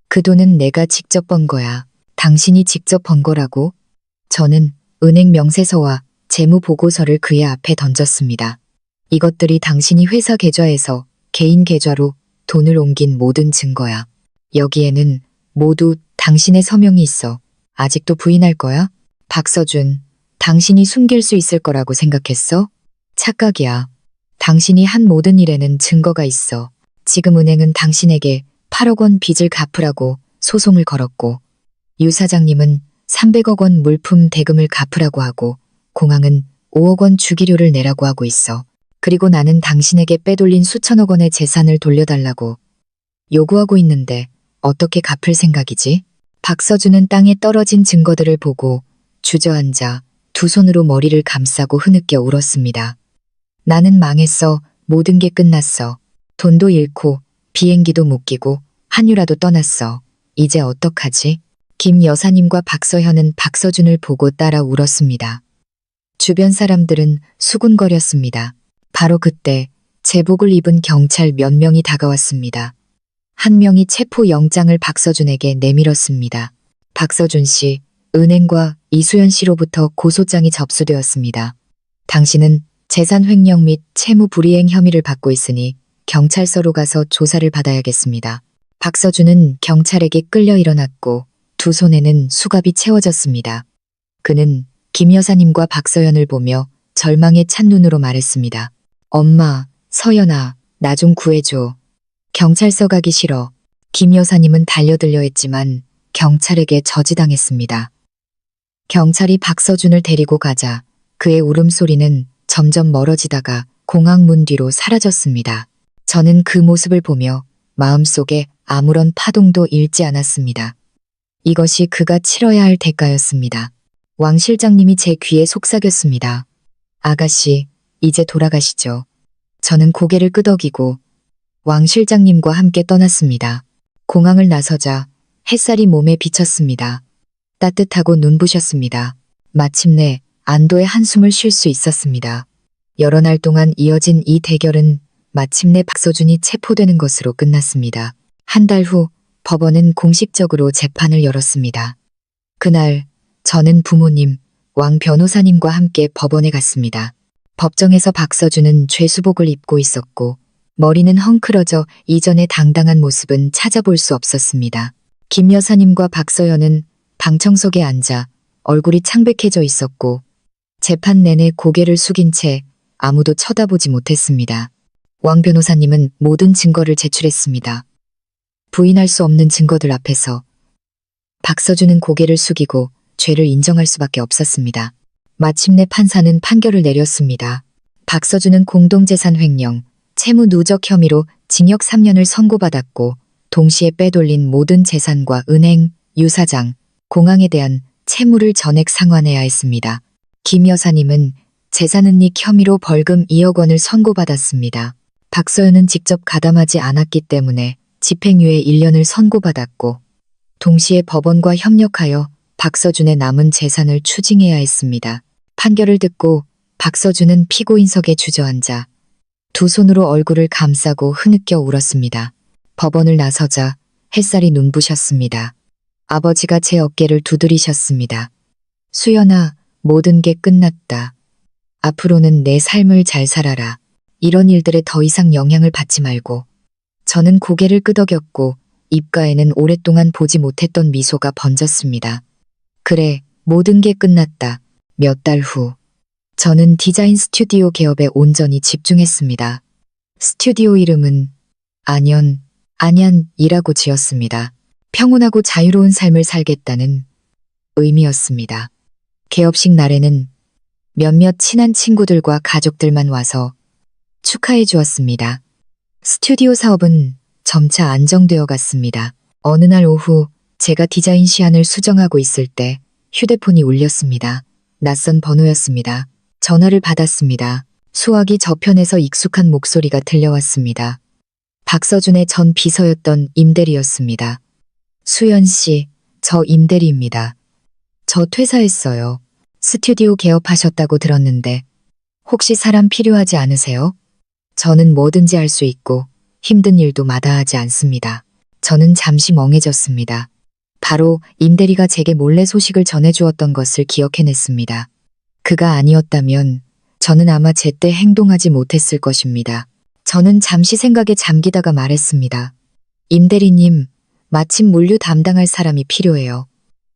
그 돈은 내가 직접 번 거야. 당신이 직접 번 거라고? 저는 은행 명세서와 재무 보고서를 그의 앞에 던졌습니다. 이것들이 당신이 회사 계좌에서 개인 계좌로 돈을 옮긴 모든 증거야. 여기에는 모두 당신의 서명이 있어. 아직도 부인할 거야? 박서준, 당신이 숨길 수 있을 거라고 생각했어? 착각이야. 당신이 한 모든 일에는 증거가 있어. 지금 은행은 당신에게 8억 원 빚을 갚으라고 소송을 걸었고 유 사장님은 300억 원 물품 대금을 갚으라고 하고 공항은 5억 원 주기료를 내라고 하고 있어. 그리고 나는 당신에게 빼돌린 수천억 원의 재산을 돌려달라고 요구하고 있는데 어떻게 갚을 생각이지? 박서준은 땅에 떨어진 증거들을 보고 주저앉아 두 손으로 머리를 감싸고 흐느껴 울었습니다. 나는 망했어. 모든 게 끝났어. 돈도 잃고 비행기도 못 끼고 한유라도 떠났어. 이제 어떡하지? 김 여사님과 박서현은 박서준을 보고 따라 울었습니다. 주변 사람들은 수군거렸습니다. 바로 그때 제복을 입은 경찰 몇 명이 다가왔습니다. 한 명이 체포 영장을 박서준에게 내밀었습니다. 박서준 씨, 은행과 이수연 씨로부터 고소장이 접수되었습니다. 당신은 재산 횡령 및 채무 불이행 혐의를 받고 있으니 경찰서로 가서 조사를 받아야겠습니다. 박서준은 경찰에게 끌려 일어났고 두 손에는 수갑이 채워졌습니다. 그는 김 여사님과 박서연을 보며 절망에 찬 눈으로 말했습니다. 엄마, 서연아, 나 좀 구해줘. 경찰서 가기 싫어. 김 여사님은 달려들려 했지만 경찰에게 저지당했습니다. 경찰이 박서준을 데리고 가자 그의 울음소리는 점점 멀어지다가 공항 문 뒤로 사라졌습니다. 저는 그 모습을 보며 마음속에 아무런 파동도 일지 않았습니다. 이것이 그가 치러야 할 대가였습니다. 왕 실장님이 제 귀에 속삭였습니다. 아가씨, 이제 돌아가시죠. 저는 고개를 끄덕이고 왕 실장님과 함께 떠났습니다. 공항을 나서자 햇살이 몸에 비쳤습니다. 따뜻하고 눈부셨습니다. 마침내 안도의 한숨을 쉴 수 있었습니다. 여러 날 동안 이어진 이 대결은 마침내 박서준이 체포되는 것으로 끝났습니다. 한 달 후 법원은 공식적으로 재판을 열었습니다. 그날 저는 부모님, 왕 변호사님과 함께 법원에 갔습니다. 법정에서 박서준은 죄수복을 입고 있었고 머리는 헝클어져 이전의 당당한 모습은 찾아볼 수 없었습니다. 김 여사님과 박서연은 방청석에 앉아 얼굴이 창백해져 있었고 재판 내내 고개를 숙인 채 아무도 쳐다보지 못했습니다. 왕 변호사님은 모든 증거를 제출했습니다. 부인할 수 없는 증거들 앞에서 박서준은 고개를 숙이고 죄를 인정할 수밖에 없었습니다. 마침내 판사는 판결을 내렸습니다. 박서준은 공동재산 횡령, 채무 누적 혐의로 징역 3년을 선고받았고 동시에 빼돌린 모든 재산과 은행, 유사장, 공항에 대한 채무를 전액 상환해야 했습니다. 김 여사님은 재산은닉 혐의로 벌금 2억 원을 선고받았습니다. 박서연은 직접 가담하지 않았기 때문에 집행유예 1년을 선고받았고 동시에 법원과 협력하여 박서준의 남은 재산을 추징해야 했습니다. 판결을 듣고 박서준은 피고인석에 주저앉아 두 손으로 얼굴을 감싸고 흐느껴 울었습니다. 법원을 나서자 햇살이 눈부셨습니다. 아버지가 제 어깨를 두드리셨습니다. 수연아, 모든 게 끝났다. 앞으로는 내 삶을 잘 살아라. 이런 일들에 더 이상 영향을 받지 말고. 저는 고개를 끄덕였고 입가에는 오랫동안 보지 못했던 미소가 번졌습니다. 그래, 모든 게 끝났다. 몇 달 후. 저는 디자인 스튜디오 개업에 온전히 집중했습니다. 스튜디오 이름은 안연이라고 지었습니다. 평온하고 자유로운 삶을 살겠다는 의미였습니다. 개업식 날에는 몇몇 친한 친구들과 가족들만 와서 축하해 주었습니다. 스튜디오 사업은 점차 안정되어 갔습니다. 어느 날 오후 제가 디자인 시안을 수정하고 있을 때 휴대폰이 울렸습니다. 낯선 번호였습니다. 전화를 받았습니다. 수화기 저편에서 익숙한 목소리가 들려왔습니다. 박서준의 전 비서였던 임대리였습니다. 수연 씨, 저 임대리입니다. 저 퇴사했어요. 스튜디오 개업하셨다고 들었는데 혹시 사람 필요하지 않으세요? 저는 뭐든지 할 수 있고 힘든 일도 마다하지 않습니다. 저는 잠시 멍해졌습니다. 바로 임대리가 제게 몰래 소식을 전해주었던 것을 기억해냈습니다. 그가 아니었다면 저는 아마 제때 행동하지 못했을 것입니다. 저는 잠시 생각에 잠기다가 말했습니다. 임대리님, 마침 물류 담당할 사람이 필요해요.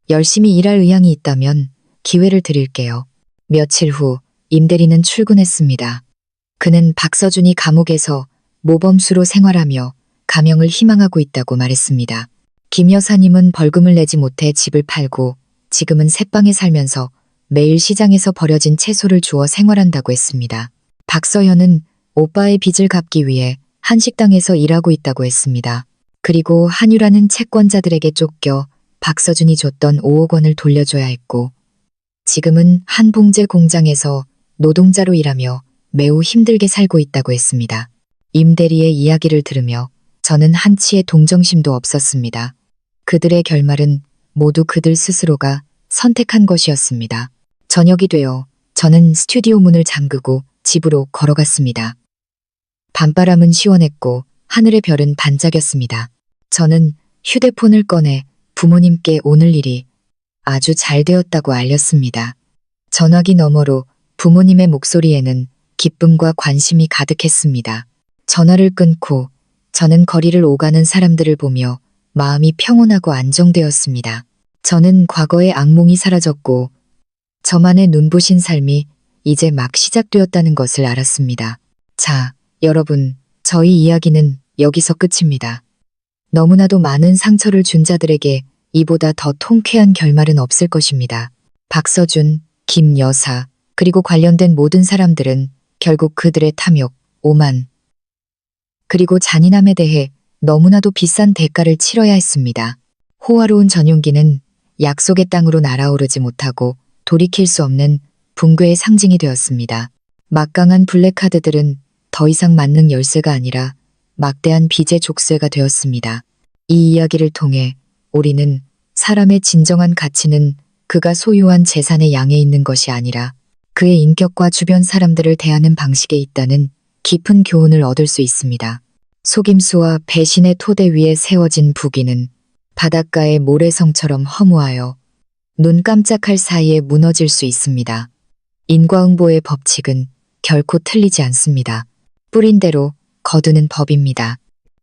열심히 일할 의향이 있다면 기회를 드릴게요. 며칠 후 임대리는 출근했습니다. 그는 박서준이 감옥에서 모범수로 생활하며 감형을 희망하고 있다고 말했습니다. 김 여사님은 벌금을 내지 못해 집을 팔고 지금은 새방에 살면서 매일 시장에서 버려진 채소를 주워 생활한다고 했습니다. 박서연은 오빠의 빚을 갚기 위해 한식당에서 일하고 있다고 했습니다. 그리고 한유라는 채권자들에게 쫓겨 박서준이 줬던 5억 원을 돌려줘야 했고 지금은 한 봉제 공장에서 노동자로 일하며 매우 힘들게 살고 있다고 했습니다. 임대리의 이야기를 들으며 저는 한치의 동정심도 없었습니다. 그들의 결말은 모두 그들 스스로가 선택한 것이었습니다. 저녁이 되어 저는 스튜디오 문을 잠그고 집으로 걸어갔습니다. 밤바람은 시원했고 하늘의 별은 반짝였습니다. 저는 휴대폰을 꺼내 부모님께 오늘 일이 아주 잘 되었다고 알렸습니다. 전화기 너머로 부모님의 목소리에는 기쁨과 관심이 가득했습니다. 전화를 끊고 저는 거리를 오가는 사람들을 보며 마음이 평온하고 안정되었습니다. 저는 과거의 악몽이 사라졌고 저만의 눈부신 삶이 이제 막 시작되었다는 것을 알았습니다. 자, 여러분, 저희 이야기는 여기서 끝입니다. 너무나도 많은 상처를 준 자들에게 이보다 더 통쾌한 결말은 없을 것입니다. 박서준, 김 여사, 그리고 관련된 모든 사람들은 결국 그들의 탐욕, 오만, 그리고 잔인함에 대해 너무나도 비싼 대가를 치러야 했습니다. 호화로운 전용기는 약속의 땅으로 날아오르지 못하고 돌이킬 수 없는 붕괴의 상징이 되었습니다. 막강한 블랙카드들은 더 이상 만능 열쇠가 아니라 막대한 빚의 족쇄가 되었습니다. 이 이야기를 통해 우리는 사람의 진정한 가치는 그가 소유한 재산의 양에 있는 것이 아니라 그의 인격과 주변 사람들을 대하는 방식에 있다는 깊은 교훈을 얻을 수 있습니다. 속임수와 배신의 토대 위에 세워진 부귀는 바닷가의 모래성처럼 허무하여 눈 깜짝할 사이에 무너질 수 있습니다. 인과응보의 법칙은 결코 틀리지 않습니다. 뿌린 대로 거두는 법입니다.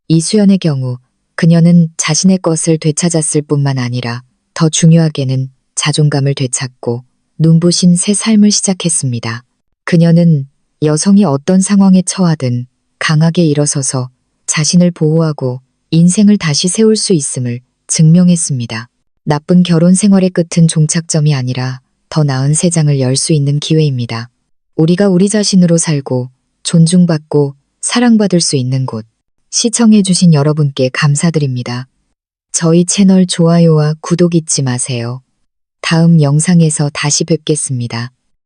이수연의 경우 그녀는 자신의 것을 되찾았을 뿐만 아니라 더 중요하게는 자존감을 되찾고 눈부신 새 삶을 시작했습니다. 그녀는 여성이 어떤 상황에 처하든 강하게 일어서서 자신을 보호하고 인생을 다시 세울 수 있음을 증명했습니다. 나쁜 결혼 생활의 끝은 종착점이 아니라 더 나은 새 장을 열 수 있는 기회입니다. 우리가 우리 자신으로 살고 존중받고 사랑받을 수 있는 곳. 시청해주신 여러분께 감사드립니다. 저희 채널 좋아요와 구독 잊지 마세요. 다음 영상에서 다시 뵙겠습니다.